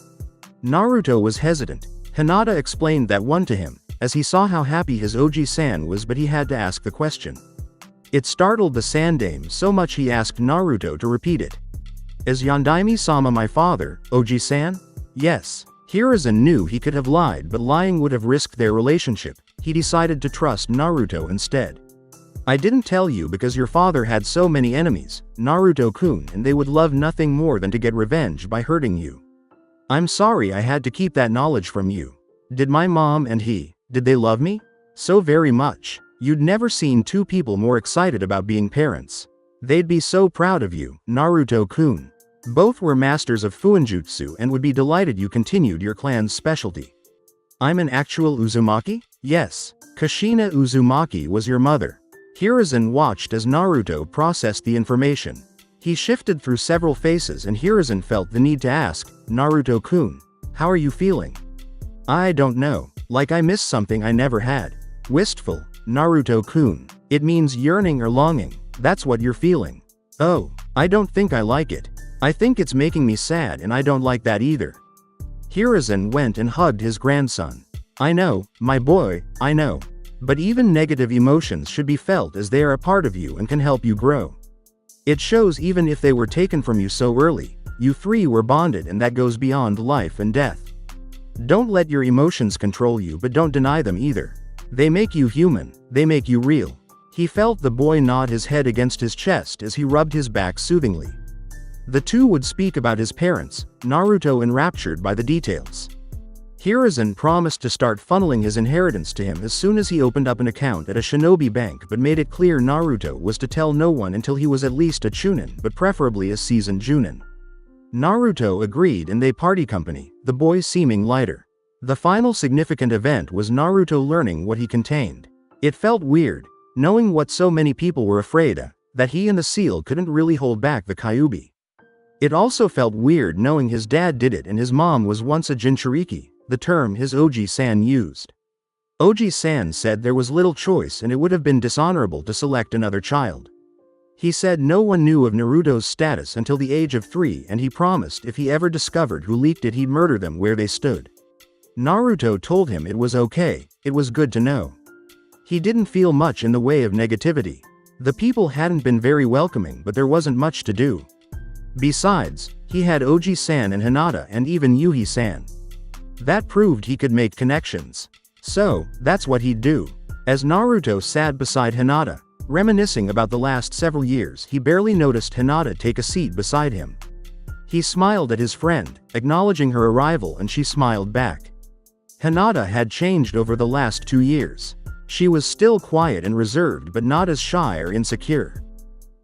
Naruto was hesitant. Hinata explained that one to him, as he saw how happy his Oji-san was, but he had to ask the question. It startled the Sandame so much he asked Naruto to repeat it. Is Yondaime-sama my father, Oji-san? Yes. Hiruzen knew he could have lied, but lying would have risked their relationship. He decided to trust Naruto instead. I didn't tell you because your father had so many enemies, Naruto-kun, and they would love nothing more than to get revenge by hurting you. I'm sorry I had to keep that knowledge from you. Did my mom and he, did they love me? So very much. You'd never seen 2 people more excited about being parents. They'd be so proud of you, Naruto-kun. Both were masters of FUINJUTSU and would be delighted you continued your clan's specialty. I'm an actual Uzumaki? Yes. Kushina Uzumaki was your mother. Hiruzen watched as Naruto processed the information. He shifted through several faces and Hiruzen felt the need to ask, Naruto-kun, how are you feeling? I don't know, like I missed something I never had. Wistful, Naruto-kun. It means yearning or longing, that's what you're feeling. Oh, I don't think I like it. I think it's making me sad and I don't like that either. Hiruzen went and hugged his grandson. I know, my boy, I know. But even negative emotions should be felt as they are a part of you and can help you grow. It shows even if they were taken from you so early, you three were bonded, and that goes beyond life and death. Don't let your emotions control you, but don't deny them either. They make you human, they make you real. He felt the boy nod his head against his chest as he rubbed his back soothingly. The two would speak about his parents, Naruto enraptured by the details. Hiruzen promised to start funneling his inheritance to him as soon as he opened up an account at a shinobi bank, but made it clear Naruto was to tell no one until he was at least a chunin, but preferably a seasoned junin. Naruto agreed and they party company, the boy seeming lighter. The final significant event was Naruto learning what he contained. It felt weird, knowing what so many people were afraid of, that he and the seal couldn't really hold back the Kyuubi. It also felt weird knowing his dad did it and his mom was once a Jinchuriki, the term his Oji-san used. Oji-san said there was little choice and it would have been dishonorable to select another child. He said no one knew of Naruto's status until the age of 3, and he promised if he ever discovered who leaked it he'd murder them where they stood. Naruto told him it was okay, it was good to know. He didn't feel much in the way of negativity. The people hadn't been very welcoming, but there wasn't much to do. Besides, he had Oji-san and Hinata and even Yuhi-san. That proved he could make connections. So, that's what he'd do. As Naruto sat beside Hinata, reminiscing about the last several years, he barely noticed Hinata take a seat beside him. He smiled at his friend, acknowledging her arrival, and she smiled back. Hinata had changed over the last 2 years. She was still quiet and reserved, but not as shy or insecure.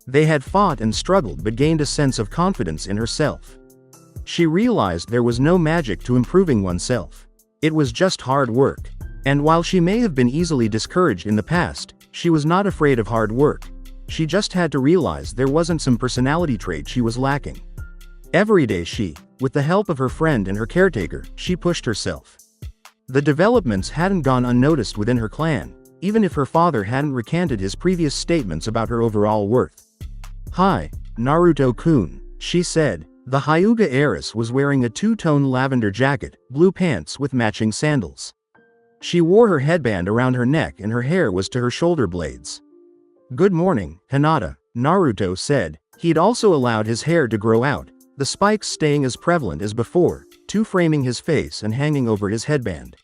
They had fought and struggled but gained a sense of confidence in herself. She realized there was no magic to improving oneself. It was just hard work. And while she may have been easily discouraged in the past, she was not afraid of hard work. She just had to realize there wasn't some personality trait she was lacking. Every day with the help of her friend and her caretaker, she pushed herself. The developments hadn't gone unnoticed within her clan, even if her father hadn't recanted his previous statements about her overall worth. "Hi, Naruto-kun," she said. The Hyuga heiress was wearing a two-tone lavender jacket, blue pants with matching sandals. She wore her headband around her neck and her hair was to her shoulder blades. "Good morning, Hinata," Naruto said. He'd also allowed his hair to grow out, the spikes staying as prevalent as before, two framing his face and hanging over his headband.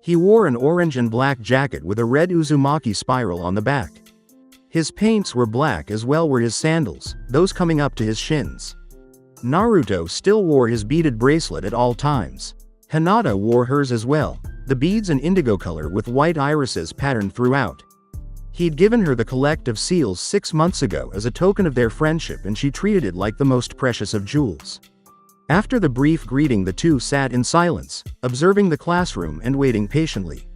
He wore an orange and black jacket with a red Uzumaki spiral on the back. His paints were black, as well were his sandals, those coming up to his shins. Naruto still wore his beaded bracelet at all times. Hinata wore hers as well, the beads an indigo color with white irises patterned throughout. He'd given her the collective seals 6 months ago as a token of their friendship, and she treated it like the most precious of jewels. After the brief greeting, the two sat in silence, observing the classroom and waiting patiently.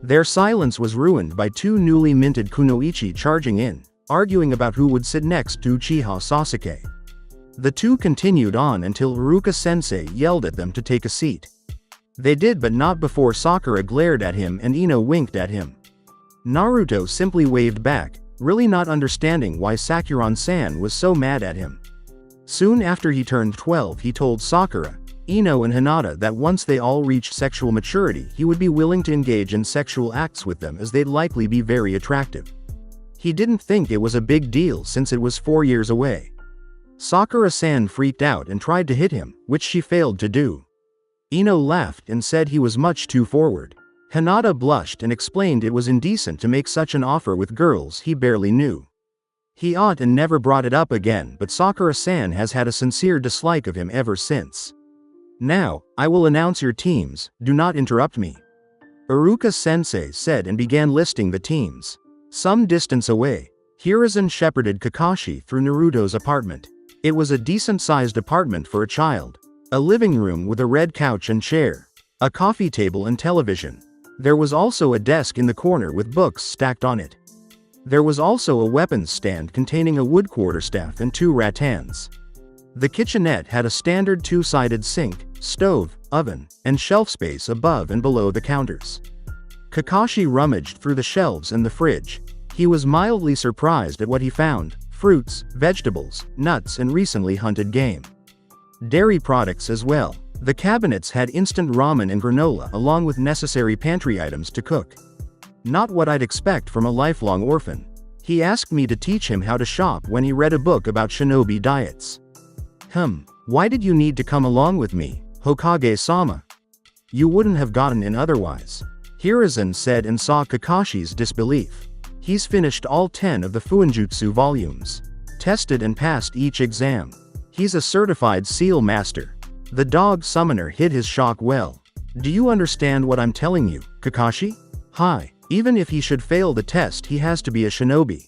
Their silence was ruined by 2 newly minted kunoichi charging in, arguing about who would sit next to Uchiha Sasuke. The two continued on until Iruka-sensei yelled at them to take a seat. They did, but not before Sakura glared at him and Ino winked at him. Naruto simply waved back, really not understanding why Sakuran-san was so mad at him. Soon after he turned 12, he told Sakura, Ino and Hinata that once they all reached sexual maturity, he would be willing to engage in sexual acts with them, as they'd likely be very attractive. He didn't think it was a big deal since it was 4 years away. Sakura-san freaked out and tried to hit him, which she failed to do. Ino laughed and said he was much too forward. Hinata blushed and explained it was indecent to make such an offer with girls he barely knew. He ought and never brought it up again, but Sakura-san has had a sincere dislike of him ever since. "Now, I will announce your teams, do not interrupt me," Iruka-sensei said and began listing the teams. Some distance away, Hiruzen shepherded Kakashi through Naruto's apartment. It was a decent-sized apartment for a child. A living room with a red couch and chair, a coffee table and television. There was also a desk in the corner with books stacked on it. There was also a weapons stand containing a wood quarterstaff and 2 rattans. The kitchenette had a standard 2-sided sink, stove, oven, and shelf space above and below the counters. Kakashi rummaged through the shelves and the fridge. He was mildly surprised at what he found: fruits, vegetables, nuts, and recently hunted game. Dairy products as well. The cabinets had instant ramen and granola along with necessary pantry items to cook. Not what I'd expect from a lifelong orphan. He asked me to teach him how to shop when he read a book about shinobi diets. Why did you need to come along with me, Hokage-sama? You wouldn't have gotten in otherwise. Hiruzen said and saw Kakashi's disbelief. He's finished all 10 of the FUINJUTSU volumes. Tested and passed each exam. He's a certified seal master. The dog summoner hid his shock well. Do you understand what I'm telling you, Kakashi? Hi. Even if he should fail the test, he has to be a shinobi.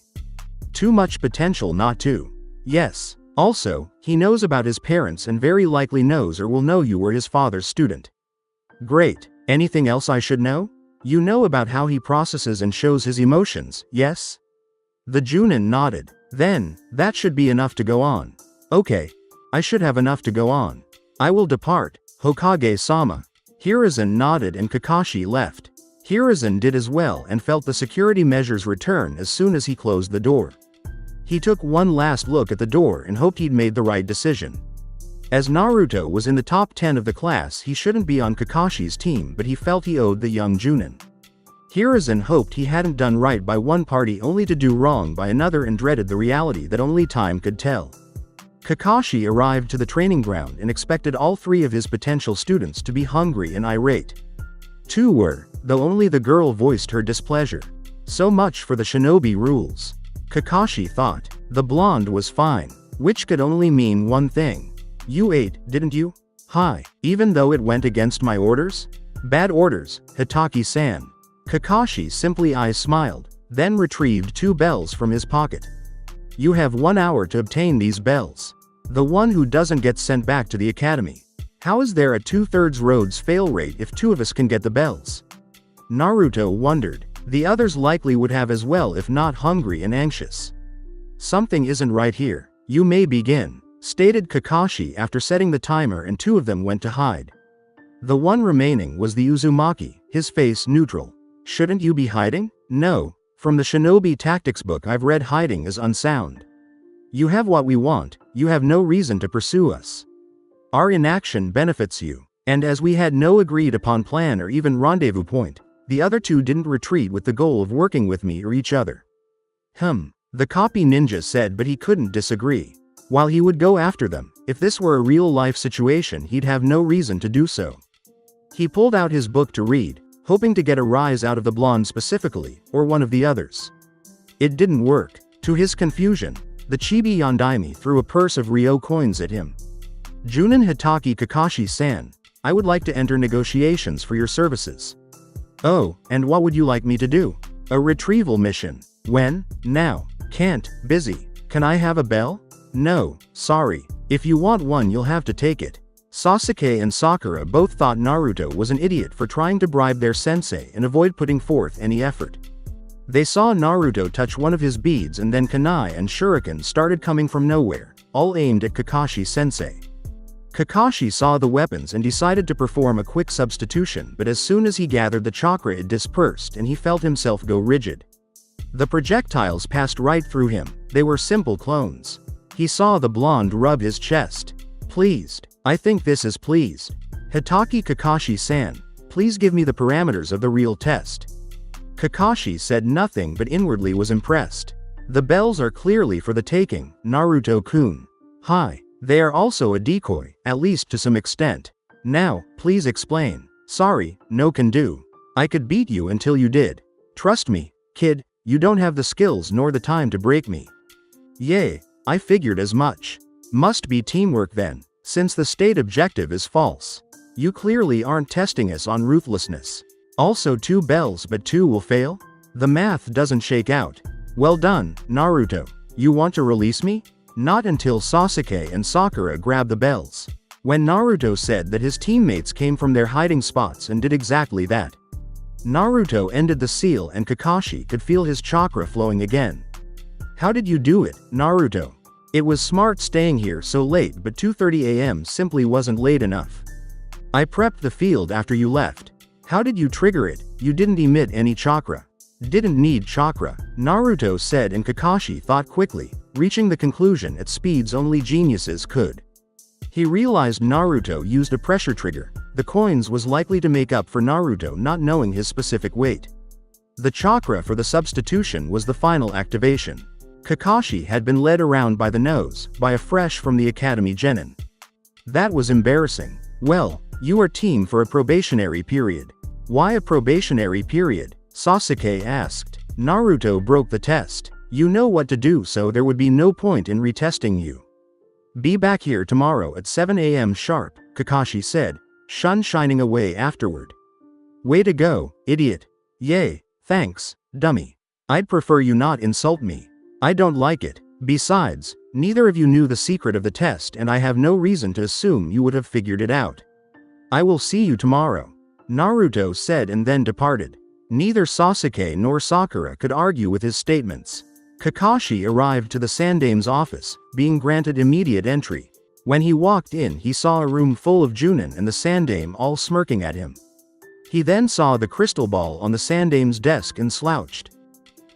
Too much potential not to. Yes. Also, he knows about his parents and very likely knows or will know you were his father's student. Great. Anything else I should know? You know about how he processes and shows his emotions, yes? The Junin nodded. Then, that should be enough to go on. Okay. I should have enough to go on. I will depart, Hokage-sama. Hiruzen nodded and Kakashi left. Hiruzen did as well and felt the security measures return as soon as he closed the door. He took one last look at the door and hoped he'd made the right decision. As Naruto was in the top 10 of the class, he shouldn't be on Kakashi's team, but he felt he owed the young Junin. Hiruzen hoped he hadn't done right by one party only to do wrong by another and dreaded the reality that only time could tell. Kakashi arrived to the training ground and expected all 3 of his potential students to be hungry and irate. 2 were, though only the girl voiced her displeasure. So much for the shinobi rules. Kakashi thought. The blonde was fine, which could only mean one thing. You ate, didn't you? Hi. Even though it went against my orders? Bad orders, Hitaki-san. Kakashi simply smiled, then retrieved 2 bells from his pocket. You have 1 hour to obtain these bells. The one who doesn't get sent back to the academy. How is there a 2/3 roads fail rate if 2 of us can get the bells? Naruto wondered. The others likely would have as well if not hungry and anxious. Something isn't right here. You may begin, stated Kakashi after setting the timer, and 2 of them went to hide. The one remaining was the Uzumaki, his face neutral. Shouldn't you be hiding? No. From the shinobi tactics book I've read, hiding is unsound. You have what we want, you have no reason to pursue us. Our inaction benefits you, and as we had no agreed upon plan or even rendezvous point, the other 2 didn't retreat with the goal of working with me or each other. The copy ninja said, but he couldn't disagree. While he would go after them, if this were a real-life situation he'd have no reason to do so. He pulled out his book to read, hoping to get a rise out of the blonde specifically, or one of the others. It didn't work. To his confusion, the Chibi Yondaime threw a purse of Ryo coins at him. Junin Hitaki Kakashi-san, I would like to enter negotiations for your services. Oh, and what would you like me to do? A retrieval mission. When? Now. Can't. Busy. Can I have a bell? No, sorry. If you want one you'll have to take it. Sasuke and Sakura both thought Naruto was an idiot for trying to bribe their sensei and avoid putting forth any effort. They saw Naruto touch one of his beads and then kunai and shuriken started coming from nowhere, all aimed at Kakashi-sensei. Kakashi saw the weapons and decided to perform a quick substitution, but as soon as he gathered the chakra it dispersed and he felt himself go rigid. The projectiles passed right through him. They were simple clones. He saw the blonde rub his chest. Pleased. I think this is pleased. Hitaki Kakashi-san, please give me the parameters of the real test. Kakashi said nothing but inwardly was impressed. The bells are clearly for the taking, Naruto-kun. Hi. They are also a decoy, at least to some extent. Now, please explain. Sorry, no can do. I could beat you until you did. Trust me, kid, you don't have the skills nor the time to break me. Yay, I figured as much. Must be teamwork then, since the state objective is false. You clearly aren't testing us on ruthlessness. Also 2 bells but 2 will fail? The math doesn't shake out. Well done, Naruto. You want to release me? Not until Sasuke and Sakura grabbed the bells. When Naruto said that his teammates came from their hiding spots and did exactly that. Naruto ended the seal and Kakashi could feel his chakra flowing again. How did you do it, Naruto? It was smart staying here so late, but 2:30 AM simply wasn't late enough. I prepped the field after you left. How did you trigger it? You didn't emit any chakra. Didn't need chakra, Naruto said, and Kakashi thought quickly, reaching the conclusion at speeds only geniuses could. He realized Naruto used a pressure trigger. The coins was likely to make up for Naruto not knowing his specific weight. The chakra for the substitution was the final activation. Kakashi had been led around by the nose, by a fresh from the academy genin. That was embarrassing. Well, you are team for a probationary period. Why a probationary period? Sasuke asked. Naruto broke the test. You know what to do, so there would be no point in retesting you. Be back here tomorrow at 7 a.m. sharp, Kakashi said, shining away afterward. Way to go, idiot. Yay, thanks, dummy. I'd prefer you not insult me. I don't like it. Besides, neither of you knew the secret of the test and I have no reason to assume you would have figured it out. I will see you tomorrow, Naruto said and then departed. Neither Sasuke nor Sakura could argue with his statements. Kakashi arrived to the Sandame's office, being granted immediate entry. When he walked in, he saw a room full of Junin and the Sandame all smirking at him. He then saw the crystal ball on the Sandame's desk and slouched.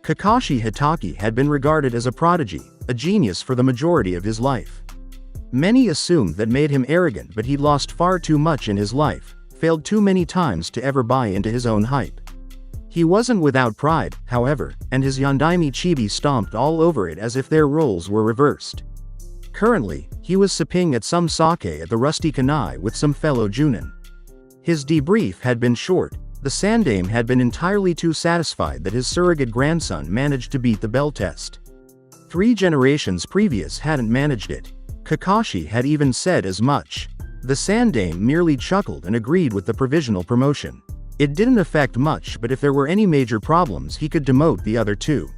Kakashi Hatake had been regarded as a prodigy, a genius for the majority of his life. Many assumed that made him arrogant, but he'd lost far too much in his life, failed too many times to ever buy into his own hype. He wasn't without pride, however, and his Yondaime chibi stomped all over it as if their roles were reversed. Currently, he was sipping at some sake at the Rusty Kanai with some fellow Junin. His debrief had been short. The Sandame had been entirely too satisfied that his surrogate grandson managed to beat the bell test. 3 generations previous hadn't managed it. Kakashi had even said as much. The Sandame merely chuckled and agreed with the provisional promotion. It didn't affect much, but if there were any major problems he could demote the other 2.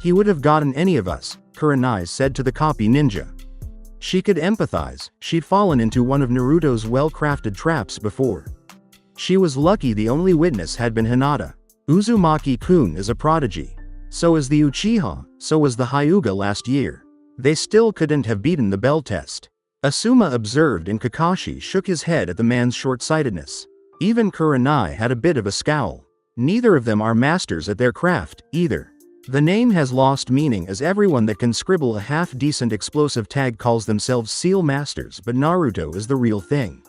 He would have gotten any of us, Kurenai said to the copy ninja. She could empathize, she'd fallen into one of Naruto's well-crafted traps before. She was lucky the only witness had been Hinata. Uzumaki-kun is a prodigy. So is the Uchiha, so was the Hyuga last year. They still couldn't have beaten the bell test. Asuma observed and Kakashi shook his head at the man's short-sightedness. Even Kurenai had a bit of a scowl. Neither of them are masters at their craft, either. The name has lost meaning as everyone that can scribble a half-decent explosive tag calls themselves seal masters, but Naruto is the real thing.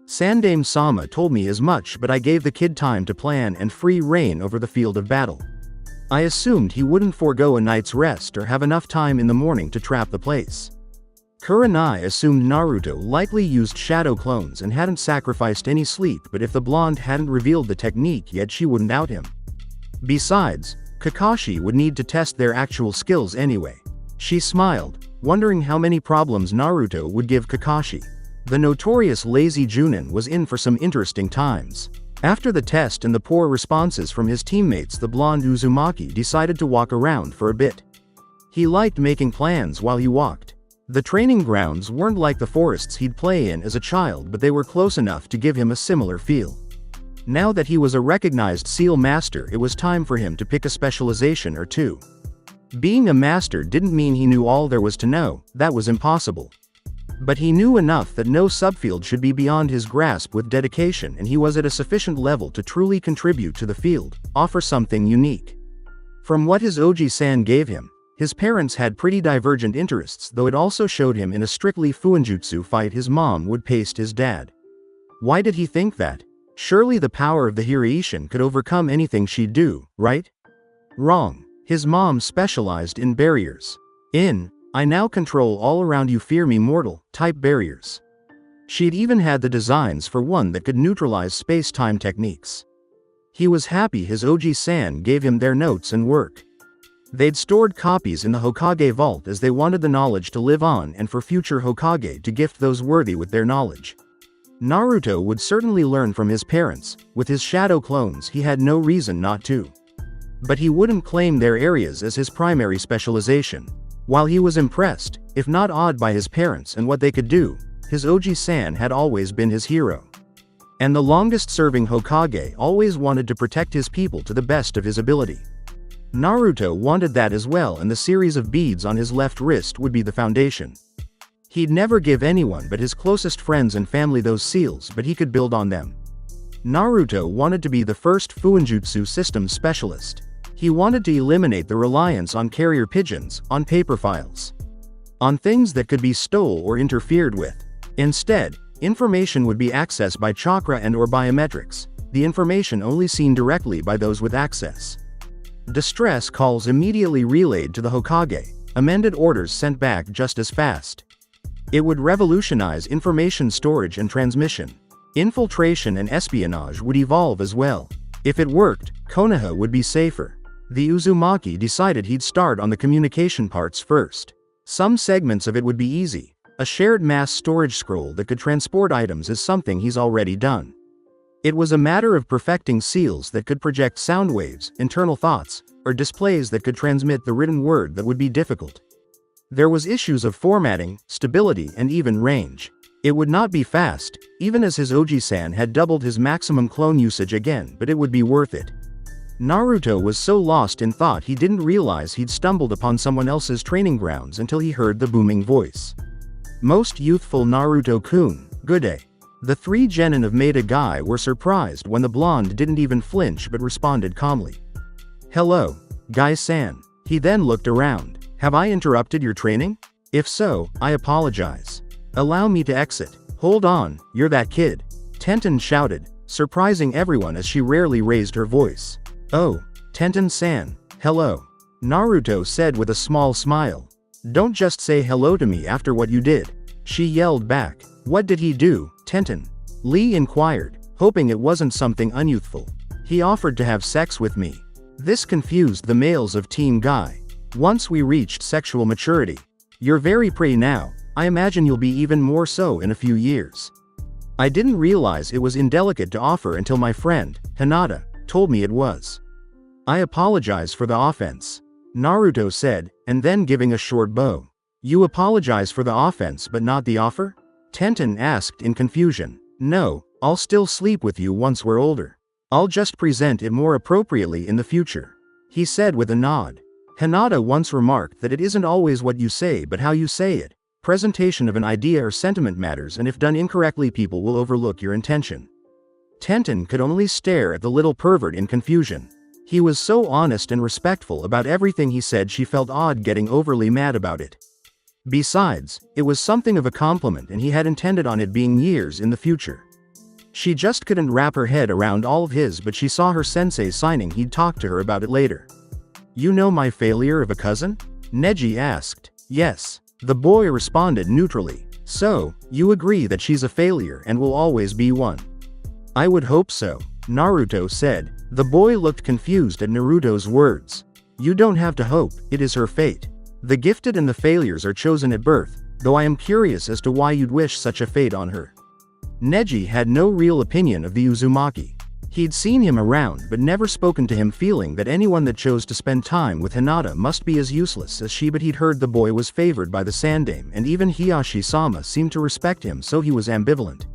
Sandame-sama told me as much, but I gave the kid time to plan and free reign over the field of battle. I assumed he wouldn't forego a night's rest or have enough time in the morning to trap the place. Kurenai assumed Naruto likely used shadow clones and hadn't sacrificed any sleep, but if the blonde hadn't revealed the technique yet she wouldn't out him. Besides, Kakashi would need to test their actual skills anyway. She smiled, wondering how many problems Naruto would give Kakashi. The notorious lazy Junin was in for some interesting times. After the test and the poor responses from his teammates, the blonde Uzumaki decided to walk around for a bit. He liked making plans while he walked. The training grounds weren't like the forests he'd play in as a child, but they were close enough to give him a similar feel. Now that he was a recognized seal master, it was time for him to pick a specialization or 2. Being a master didn't mean he knew all there was to know, that was impossible. But he knew enough that no subfield should be beyond his grasp with dedication, and he was at a sufficient level to truly contribute to the field, offer something unique. From what his Oji-san gave him, his parents had pretty divergent interests, though it also showed him in a strictly FUINJUTSU fight his mom would paste his dad. Why did he think that? Surely the power of the Hiraishin could overcome anything she'd do, right? Wrong. His mom specialized in barriers. I now control all around you fear me mortal, type barriers. She'd even had the designs for one that could neutralize space-time techniques. He was happy his Oji-san gave him their notes and work. They'd stored copies in the Hokage vault as they wanted the knowledge to live on and for future Hokage to gift those worthy with their knowledge. Naruto would certainly learn from his parents. With his shadow clones he had no reason not to. But he wouldn't claim their areas as his primary specialization. While he was impressed, if not awed by his parents and what they could do, his Oji-san had always been his hero. And the longest-serving Hokage always wanted to protect his people to the best of his ability. Naruto wanted that as well, and the series of beads on his left wrist would be the foundation. He'd never give anyone but his closest friends and family those seals, but he could build on them. Naruto wanted to be the first FUINJUTSU systems specialist. He wanted to eliminate the reliance on carrier pigeons, on paper files, on things that could be stole or interfered with. Instead, information would be accessed by chakra and/or biometrics, the information only seen directly by those with access. Distress calls immediately relayed to the Hokage, amended orders sent back just as fast. It would revolutionize information storage and transmission. Infiltration and espionage would evolve as well. If it worked, Konoha would be safer. The Uzumaki decided he'd start on the communication parts first. Some segments of it would be easy. A shared mass storage scroll that could transport items is something he's already done. It was a matter of perfecting seals that could project sound waves, internal thoughts, or displays that could transmit the written word that would be difficult. There was issues of formatting, stability, and even range. It would not be fast, even as his Oji-san had doubled his maximum clone usage again, but it would be worth it. Naruto was so lost in thought he didn't realize he'd stumbled upon someone else's training grounds until he heard the booming voice. Most youthful Naruto-kun, good day. The three genin of Maida Guy were surprised when the blonde didn't even flinch but responded calmly. Hello, Guy-san. He then looked around. Have I interrupted your training? If so, I apologize. Allow me to exit. Hold on, you're that kid. Tenten shouted, surprising everyone as she rarely raised her voice. Oh, Tenten-san, hello. Naruto said with a small smile. Don't just say hello to me after what you did. She yelled back. What did he do, Tenten? Lee inquired, hoping it wasn't something unyouthful. He offered to have sex with me. This confused the males of Team Guy. Once we reached sexual maturity. You're very pretty now. I imagine you'll be even more so in a few years. I didn't realize it was indelicate to offer until my friend, Hinata, told me it was. I apologize for the offense. Naruto said, and then giving a short bow. You apologize for the offense but not the offer? Tenten asked in confusion. No, I'll still sleep with you once we're older. I'll just present it more appropriately in the future. He said with a nod. Hinata once remarked that it isn't always what you say but how you say it. Presentation of an idea or sentiment matters, and if done incorrectly people will overlook your intention. Tenten could only stare at the little pervert in confusion. He was so honest and respectful about everything he said she felt odd getting overly mad about it. Besides, it was something of a compliment and he had intended on it being years in the future. She just couldn't wrap her head around all of his, but she saw her sensei signing he'd talk to her about it later. You know my failure of a cousin? Neji asked. Yes. The boy responded neutrally. So, you agree that she's a failure and will always be one? I would hope so, Naruto said. The boy looked confused at Naruto's words. You don't have to hope, it is her fate. The gifted and the failures are chosen at birth, though I am curious as to why you'd wish such a fate on her. Neji had no real opinion of the Uzumaki. He'd seen him around but never spoken to him, feeling that anyone that chose to spend time with Hinata must be as useless as she, but he'd heard the boy was favored by the Sandame and even Hiyashi-sama seemed to respect him, so he was ambivalent.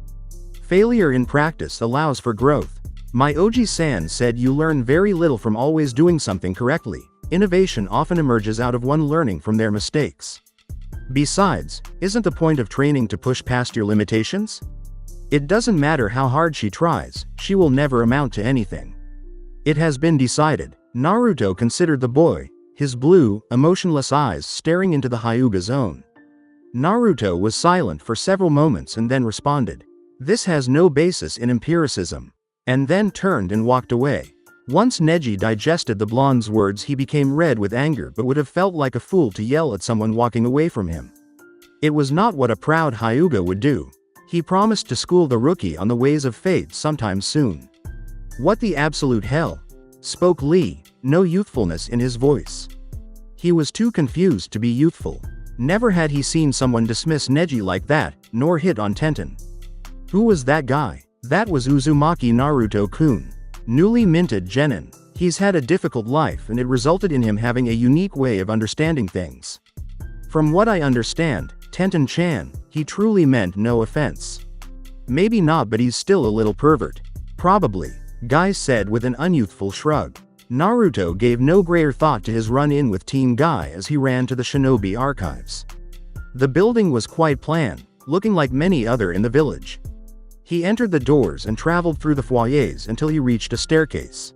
Failure in practice allows for growth. My Oji-san said you learn very little from always doing something correctly. Innovation often emerges out of one learning from their mistakes. Besides, isn't the point of training to push past your limitations? It doesn't matter how hard she tries, she will never amount to anything. It has been decided. Naruto considered the boy, his blue, emotionless eyes staring into the Hyuga zone. Naruto was silent for several moments and then responded. This has no basis in empiricism. And then turned and walked away. Once Neji digested the blonde's words, he became red with anger but would have felt like a fool to yell at someone walking away from him. It was not what a proud Hyuga would do. He promised to school the rookie on the ways of fate sometime soon. What the absolute hell? Spoke Lee, no youthfulness in his voice. He was too confused to be youthful. Never had he seen someone dismiss Neji like that, nor hit on Tenten. Who was that guy? That was Uzumaki Naruto-kun. Newly minted genin. He's had a difficult life and it resulted in him having a unique way of understanding things. From what I understand, Tenten-chan, he truly meant no offense. Maybe not, but he's still a little pervert. Probably, Guy said with an unyouthful shrug. Naruto gave no greater thought to his run-in with Team Guy as he ran to the Shinobi Archives. The building was quite planned, looking like many other in the village. He entered the doors and traveled through the foyers until he reached a staircase.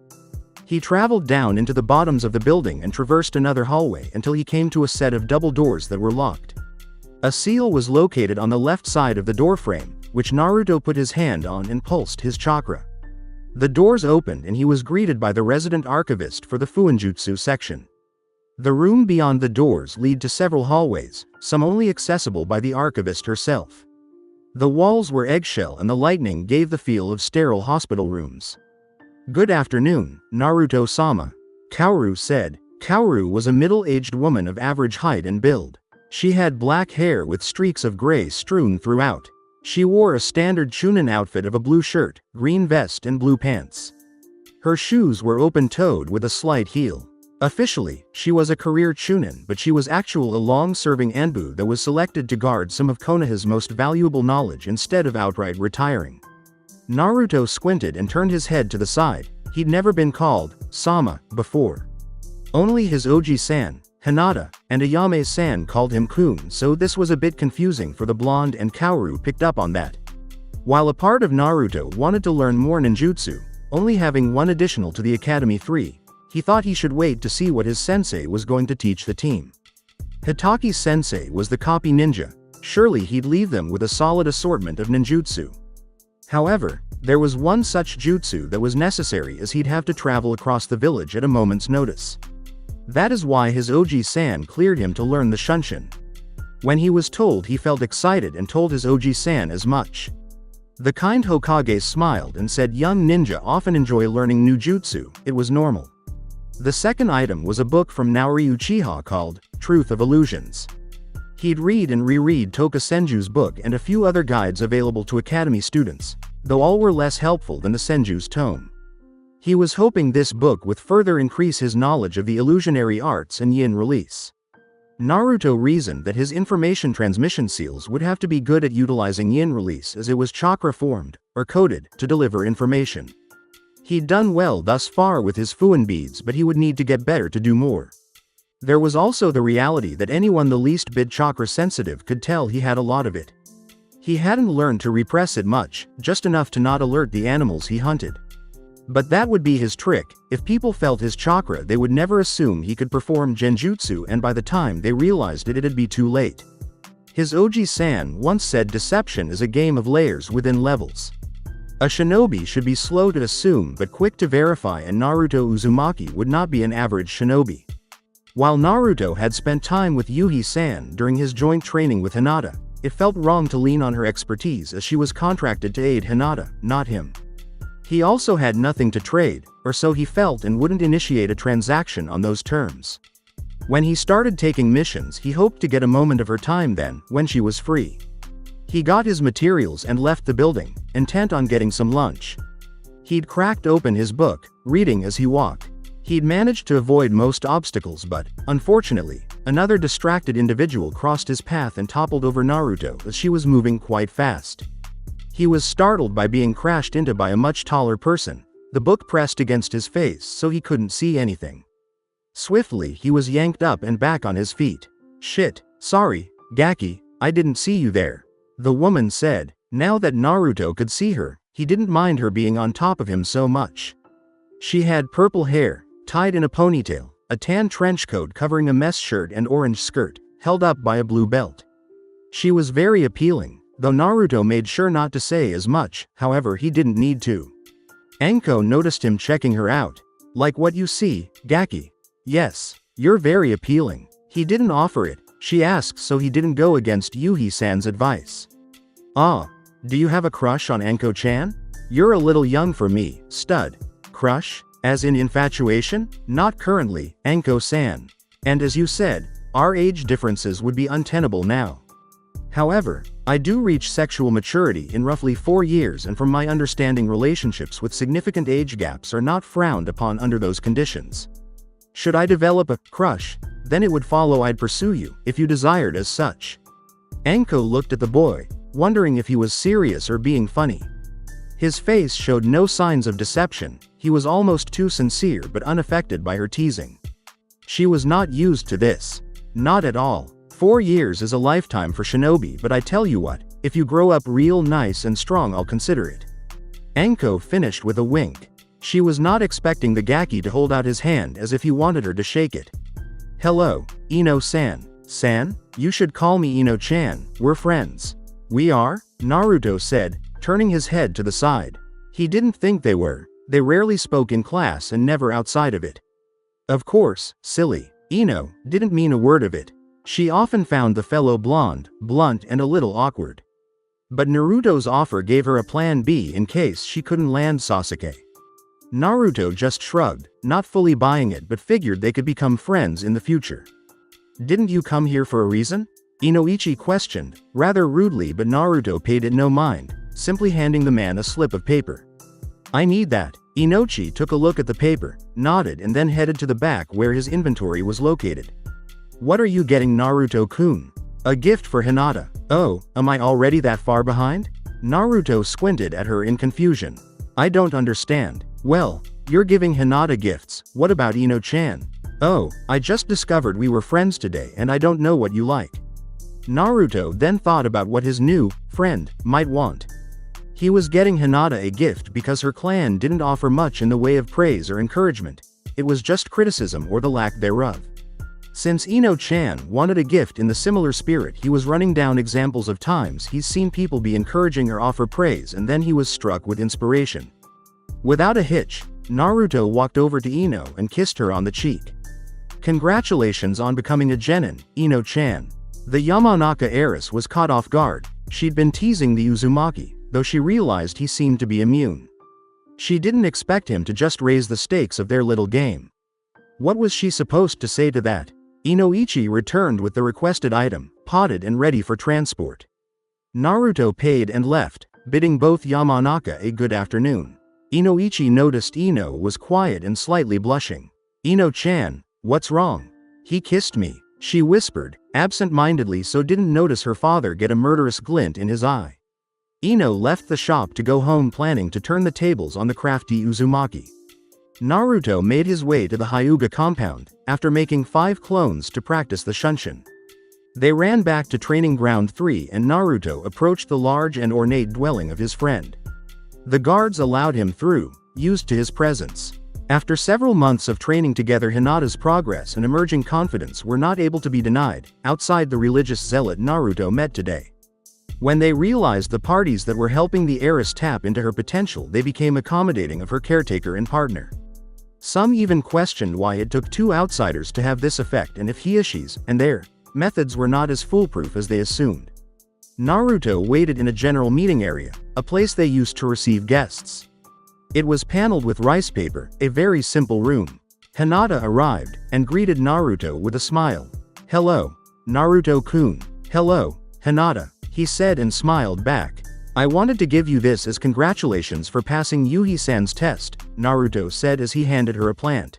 He traveled down into the bottoms of the building and traversed another hallway until he came to a set of double doors that were locked. A seal was located on the left side of the doorframe, which Naruto put his hand on and pulsed his chakra. The doors opened and he was greeted by the resident archivist for the FUINJUTSU section. The room beyond the doors lead to several hallways, some only accessible by the archivist herself. The walls were eggshell and the lighting gave the feel of sterile hospital rooms. "Good afternoon, Naruto-sama," Kaoru said. Kaoru was a middle-aged woman of average height and build. She had black hair with streaks of gray strewn throughout. She wore a standard Chunin outfit of a blue shirt, green vest and blue pants. Her shoes were open-toed with a slight heel. Officially, she was a career Chunin, but she was actually a long-serving Anbu that was selected to guard some of Konoha's most valuable knowledge instead of outright retiring. Naruto squinted and turned his head to the side. He'd never been called Sama before. Only his Oji-san, Hinata, and Ayame-san called him Kun, so this was a bit confusing for the blonde, and Kaoru picked up on that. While a part of Naruto wanted to learn more ninjutsu, only having one additional to the Academy 3, he thought he should wait to see what his sensei was going to teach the team. Hitaki's sensei was the copy ninja. Surely he'd leave them with a solid assortment of ninjutsu. However, there was one such jutsu that was necessary, as he'd have to travel across the village at a moment's notice. That is why his Oji-san cleared him to learn the Shunshin. When he was told, he felt excited and told his Oji-san as much. The kind Hokage smiled and said young ninja often enjoy learning new jutsu, it was normal. The second item was a book from Naori Uchiha called Truth of Illusions. He'd read and reread Toka Senju's book and a few other guides available to Academy students, though all were less helpful than the Senju's tome. He was hoping this book would further increase his knowledge of the illusionary arts and yin release. Naruto reasoned that his information transmission seals would have to be good at utilizing yin release, as it was chakra formed, or coded, to deliver information. He'd done well thus far with his Fuin beads, but he would need to get better to do more. There was also the reality that anyone the least bit chakra sensitive could tell he had a lot of it. He hadn't learned to repress it much, just enough to not alert the animals he hunted. But that would be his trick. If people felt his chakra, they would never assume he could perform genjutsu, and by the time they realized it, it'd be too late. His Oji-san once said deception is a game of layers within levels. A shinobi should be slow to assume but quick to verify, and Naruto Uzumaki would not be an average shinobi. While Naruto had spent time with Yuhi-san during his joint training with Hinata, it felt wrong to lean on her expertise, as she was contracted to aid Hinata, not him. He also had nothing to trade, or so he felt, and wouldn't initiate a transaction on those terms. When he started taking missions, he hoped to get a moment of her time then, when she was free. He got his materials and left the building, intent on getting some lunch. He'd cracked open his book, reading as he walked. He'd managed to avoid most obstacles, but, unfortunately, another distracted individual crossed his path and toppled over Naruto as she was moving quite fast. He was startled by being crashed into by a much taller person, the book pressed against his face so he couldn't see anything. Swiftly, he was yanked up and back on his feet. "Shit, sorry, Gaki, I didn't see you there," the woman said. Now that Naruto could see her, he didn't mind her being on top of him so much. She had purple hair, tied in a ponytail, a tan trench coat covering a mess shirt and orange skirt, held up by a blue belt. She was very appealing, though Naruto made sure not to say as much. However, he didn't need to. Anko noticed him checking her out. "Like what you see, Gaki?" "Yes, you're very appealing." He didn't offer it, she asked, so he didn't go against Yuhi-san's advice. "Ah, do you have a crush on Anko-chan?" "You're a little young for me, stud." "Crush? As in infatuation?" "Not currently, Anko-san. And as you said, our age differences would be untenable now. However, I do reach sexual maturity in roughly 4 years, and from my understanding, relationships with significant age gaps are not frowned upon under those conditions. Should I develop a crush, then it would follow I'd pursue you, if you desired as such." Anko looked at the boy, wondering if he was serious or being funny. His face showed no signs of deception. He was almost too sincere but unaffected by her teasing. She was not used to this. Not at all. 4 years is a lifetime for shinobi, but I tell you what, if you grow up real nice and strong, I'll consider it. Anko finished with a wink. She was not expecting the Gaki to hold out his hand as if he wanted her to shake it. "Hello, Ino-san," San? You should call me Ino-chan, we're friends. We are? Naruto said, turning his head to the side. He didn't think they were. They rarely spoke in class and never outside of it. Of course, silly. Ino didn't mean a word of it. She often found the fellow blonde, blunt and a little awkward. But Naruto's offer gave her a plan B in case she couldn't land Sasuke. Naruto just shrugged, not fully buying it but figured they could become friends in the future. Didn't you come here for a reason? Inoichi questioned, rather rudely, but Naruto paid it no mind, simply handing the man a slip of paper. I need that. Inoichi took a look at the paper, nodded and then headed to the back where his inventory was located. What are you getting, Naruto-kun? A gift for Hinata. Oh, am I already that far behind? Naruto squinted at her in confusion. I don't understand. Well, you're giving Hinata gifts, what about Ino-chan? Oh, I just discovered we were friends today and I don't know what you like. Naruto then thought about what his new friend might want. He was getting Hinata a gift because her clan didn't offer much in the way of praise or encouragement. It was just criticism or the lack thereof. Since Ino-chan wanted a gift in the similar spirit, he was running down examples of times he's seen people be encouraging or offer praise, and then he was struck with inspiration. Without a hitch, Naruto walked over to Ino and kissed her on the cheek. Congratulations on becoming a genin, Ino-chan. The Yamanaka heiress was caught off guard. She'd been teasing the Uzumaki, though she realized he seemed to be immune. She didn't expect him to just raise the stakes of their little game. What was she supposed to say to that? Inoichi returned with the requested item, potted and ready for transport. Naruto paid and left, bidding both Yamanaka a good afternoon. Inoichi noticed Ino was quiet and slightly blushing. Ino-chan, what's wrong? He kissed me, she whispered, absent-mindedly, so didn't notice her father get a murderous glint in his eye. Ino left the shop to go home, planning to turn the tables on the crafty Uzumaki. Naruto made his way to the Hyuga compound, after making 5 clones to practice the Shunshin. They ran back to Training Ground 3 and Naruto approached the large and ornate dwelling of his friend. The guards allowed him through, used to his presence. After several months of training together, Hinata's progress and emerging confidence were not able to be denied. Outside the religious zealot Naruto met today. When they realized the parties that were helping the heiress tap into her potential, they became accommodating of her caretaker and partner. Some even questioned why it took 2 outsiders to have this effect and if Hioshi's and their methods were not as foolproof as they assumed. Naruto waited in a general meeting area, a place they used to receive guests. It was paneled with rice paper, a very simple room. Hinata arrived and greeted Naruto with a smile. Hello, Naruto-kun. Hello, Hinata, he said and smiled back. I wanted to give you this as congratulations for passing Yuhi-san's test, Naruto said as he handed her a plant.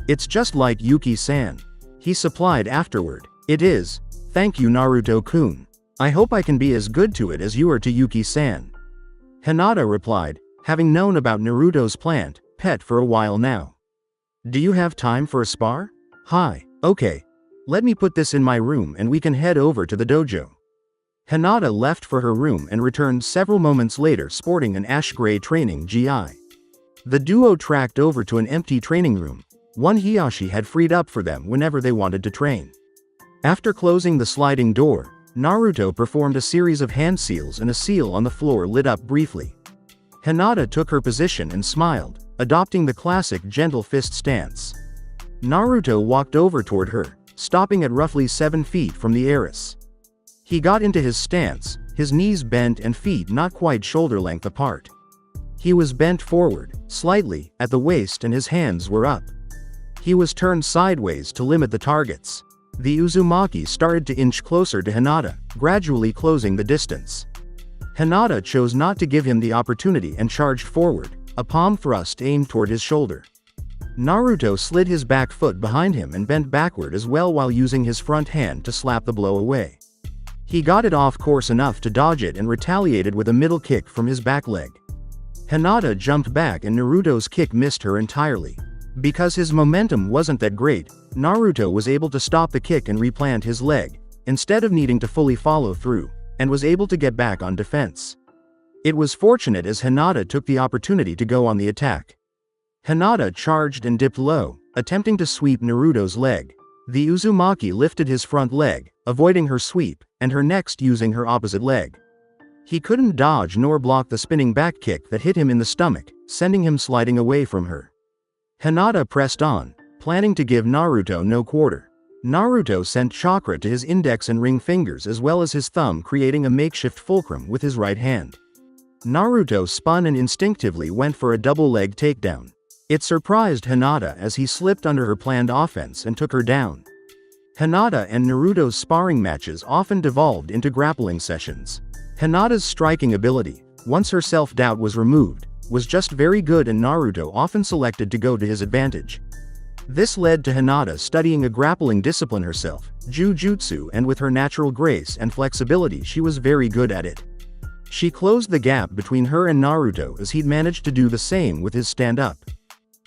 It's just like Yuki-san, he supplied afterward. It is. Thank you, Naruto-kun. I hope I can be as good to it as you are to Yuki-san. Hinata replied, having known about Naruto's plant pet for a while now. Do you have time for a spar? Hi, okay. Let me put this in my room and we can head over to the dojo. Hinata left for her room and returned several moments later sporting an ash-gray training GI. The duo tracked over to an empty training room, one Hiyoshi had freed up for them whenever they wanted to train. After closing the sliding door, Naruto performed a series of hand seals and a seal on the floor lit up briefly. Hinata took her position and smiled, adopting the classic gentle fist stance. Naruto walked over toward her, stopping at roughly 7 feet from the heiress. He got into his stance, his knees bent and feet not quite shoulder-length apart. He was bent forward, slightly, at the waist and his hands were up. He was turned sideways to limit the targets. The Uzumaki started to inch closer to Hinata, gradually closing the distance. Hinata chose not to give him the opportunity and charged forward, a palm thrust aimed toward his shoulder. Naruto slid his back foot behind him and bent backward as well while using his front hand to slap the blow away. He got it off course enough to dodge it and retaliated with a middle kick from his back leg. Hinata jumped back and Naruto's kick missed her entirely. Because his momentum wasn't that great, Naruto was able to stop the kick and replant his leg, instead of needing to fully follow through, and was able to get back on defense. It was fortunate as Hinata took the opportunity to go on the attack. Hinata charged and dipped low, attempting to sweep Naruto's leg. The Uzumaki lifted his front leg, avoiding her sweep, and her next using her opposite leg. He couldn't dodge nor block the spinning back kick that hit him in the stomach, sending him sliding away from her. Hinata pressed on, planning to give Naruto no quarter. Naruto sent chakra to his index and ring fingers as well as his thumb, creating a makeshift fulcrum with his right hand. Naruto spun and instinctively went for a double leg takedown. It surprised Hinata as he slipped under her planned offense and took her down. Hinata and Naruto's sparring matches often devolved into grappling sessions. Hinata's striking ability, once her self-doubt was removed, was just very good, and Naruto often selected to go to his advantage. This led to Hinata studying a grappling discipline herself, Jujutsu, and with her natural grace and flexibility she was very good at it. She closed the gap between her and Naruto as he'd managed to do the same with his stand-up.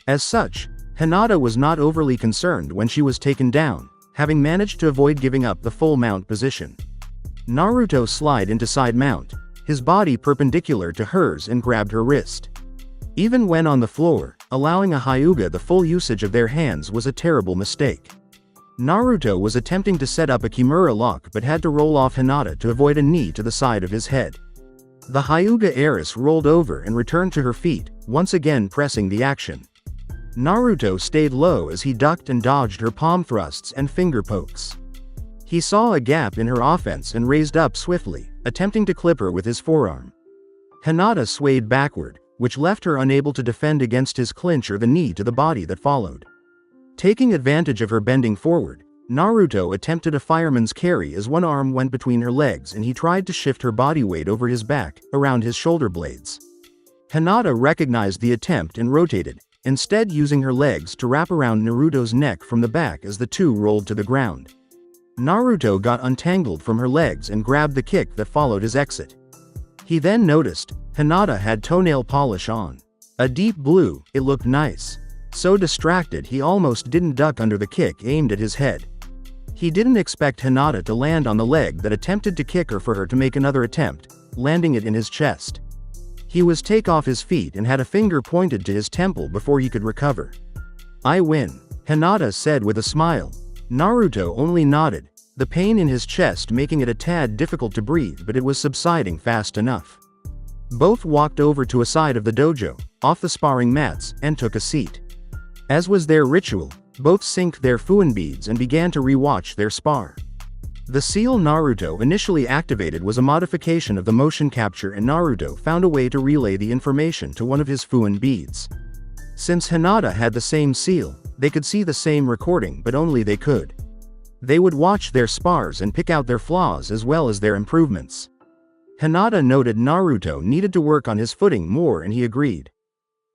As such, Hinata was not overly concerned when she was taken down, having managed to avoid giving up the full mount position. Naruto slid into side mount, his body perpendicular to hers, and grabbed her wrist. Even when on the floor, allowing a Hyuga the full usage of their hands was a terrible mistake. Naruto was attempting to set up a Kimura lock but had to roll off Hinata to avoid a knee to the side of his head. The Hyuga heiress rolled over and returned to her feet, once again pressing the action. Naruto stayed low as he ducked and dodged her palm thrusts and finger pokes. He saw a gap in her offense and raised up swiftly, attempting to clip her with his forearm. Hinata swayed backward, which left her unable to defend against his clinch or the knee to the body that followed. Taking advantage of her bending forward, Naruto attempted a fireman's carry as one arm went between her legs and he tried to shift her body weight over his back, around his shoulder blades. Hinata recognized the attempt and rotated, instead using her legs to wrap around Naruto's neck from the back as the two rolled to the ground. Naruto got untangled from her legs and grabbed the kick that followed his exit. He then noticed Hinata had toenail polish on. A deep blue, it looked nice. So distracted he almost didn't duck under the kick aimed at his head. He didn't expect Hinata to land on the leg that attempted to kick her for her to make another attempt, landing it in his chest. He was take off his feet and had a finger pointed to his temple before he could recover. "I win," Hinata said with a smile. Naruto only nodded, the pain in his chest making it a tad difficult to breathe, but it was subsiding fast enough. Both walked over to a side of the dojo, off the sparring mats, and took a seat. As was their ritual, both synced their fuin beads and began to re-watch their spar. The seal Naruto initially activated was a modification of the motion capture, and Naruto found a way to relay the information to one of his fuin beads. Since Hinata had the same seal, they could see the same recording, but only they could. They would watch their spars and pick out their flaws as well as their improvements. Hinata noted Naruto needed to work on his footing more and he agreed.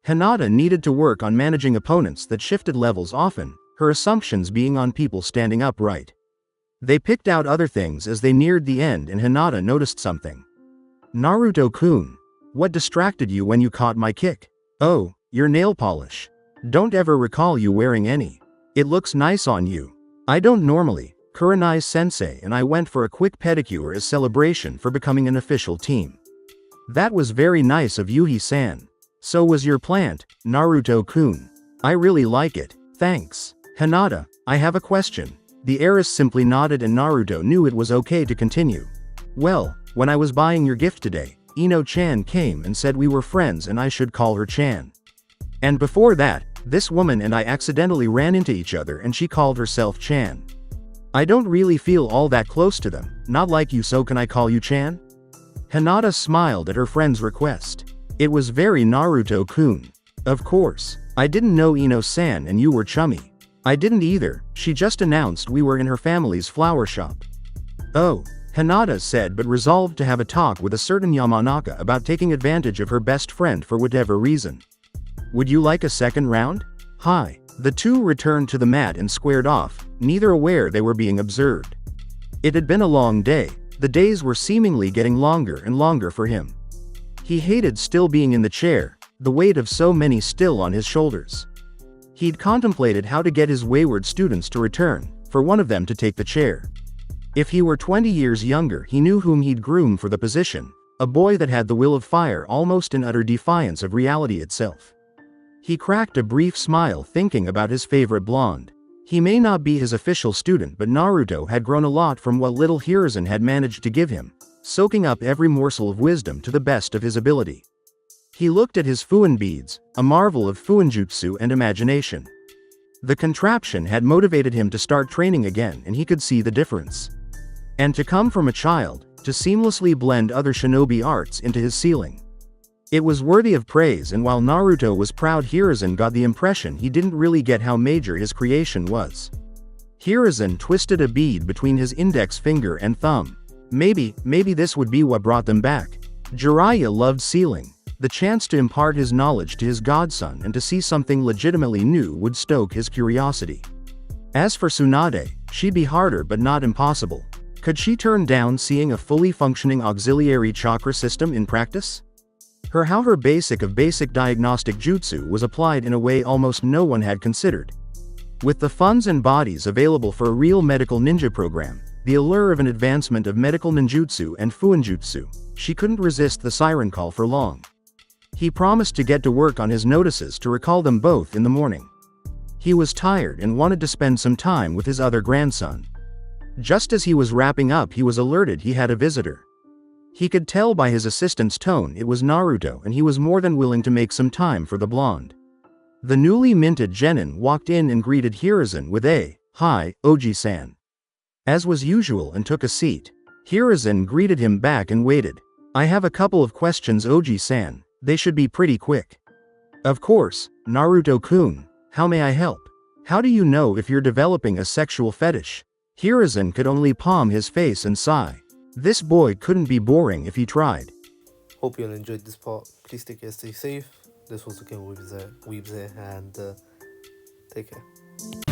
Hinata needed to work on managing opponents that shifted levels often, her assumptions being on people standing upright. They picked out other things as they neared the end, and Hinata noticed something. "Naruto-kun, what distracted you when you caught my kick?" "Oh, your nail polish. Don't ever recall you wearing any. It looks nice on you." "I don't normally. Kurenai-sensei and I went for a quick pedicure as celebration for becoming an official team." "That was very nice of Yuhi-san. So was your plant, Naruto-kun. I really like it, thanks." "Hinata, I have a question." The heiress simply nodded and Naruto knew it was okay to continue. "Well, when I was buying your gift today, Ino-chan came and said we were friends and I should call her Chan. And before that, this woman and I accidentally ran into each other and she called herself Chan. I don't really feel all that close to them, not like you, so can I call you Chan?" Hinata smiled at her friend's request. It was very Naruto-kun. "Of course. I didn't know Ino-san and you were chummy." "I didn't either, she just announced we were in her family's flower shop." "Oh," Hinata said, but resolved to have a talk with a certain Yamanaka about taking advantage of her best friend for whatever reason. "Would you like a second round?" "Hi." The two returned to the mat and squared off, neither aware they were being observed. It had been a long day, the days were seemingly getting longer and longer for him. He hated still being in the chair, the weight of so many still on his shoulders. He'd contemplated how to get his wayward students to return, for one of them to take the chair. If he were 20 years younger, he knew whom he'd groom for the position, a boy that had the will of fire, almost in utter defiance of reality itself. He cracked a brief smile thinking about his favorite blonde. He may not be his official student, but Naruto had grown a lot from what little Hiruzen had managed to give him, soaking up every morsel of wisdom to the best of his ability. He looked at his Fuin beads, a marvel of FUINJUTSU and imagination. The contraption had motivated him to start training again, and he could see the difference. And to come from a child, to seamlessly blend other shinobi arts into his ceiling. It was worthy of praise, and while Naruto was proud, Hiruzen got the impression he didn't really get how major his creation was. Hiruzen twisted a bead between his index finger and thumb. Maybe this would be what brought them back. Jiraiya loved sealing. The chance to impart his knowledge to his godson and to see something legitimately new would stoke his curiosity. As for Tsunade, she'd be harder but not impossible. Could she turn down seeing a fully functioning auxiliary chakra system in practice? Her basic of basic diagnostic jutsu was applied in a way almost no one had considered. With the funds and bodies available for a real medical ninja program, the allure of an advancement of medical ninjutsu and fuinjutsu, she couldn't resist the siren call for long. He promised to get to work on his notices to recall them both in the morning. He was tired and wanted to spend some time with his other grandson. Just as he was wrapping up, he was alerted he had a visitor. He could tell by his assistant's tone it was Naruto, and he was more than willing to make some time for the blonde. The newly minted genin walked in and greeted Hiruzen with a, "Hi, Oji-san," as was usual, and took a seat. Hiruzen greeted him back and waited. "I have a couple of questions, Oji-san. They should be pretty quick." "Of course, Naruto-kun. How may I help? How do you know if you're developing a sexual fetish?" Hiruzen could only palm his face and sigh. This boy couldn't be boring if he tried. Hope you all enjoyed this part. Please take care, stay safe. This was the King Weebs here, and take care.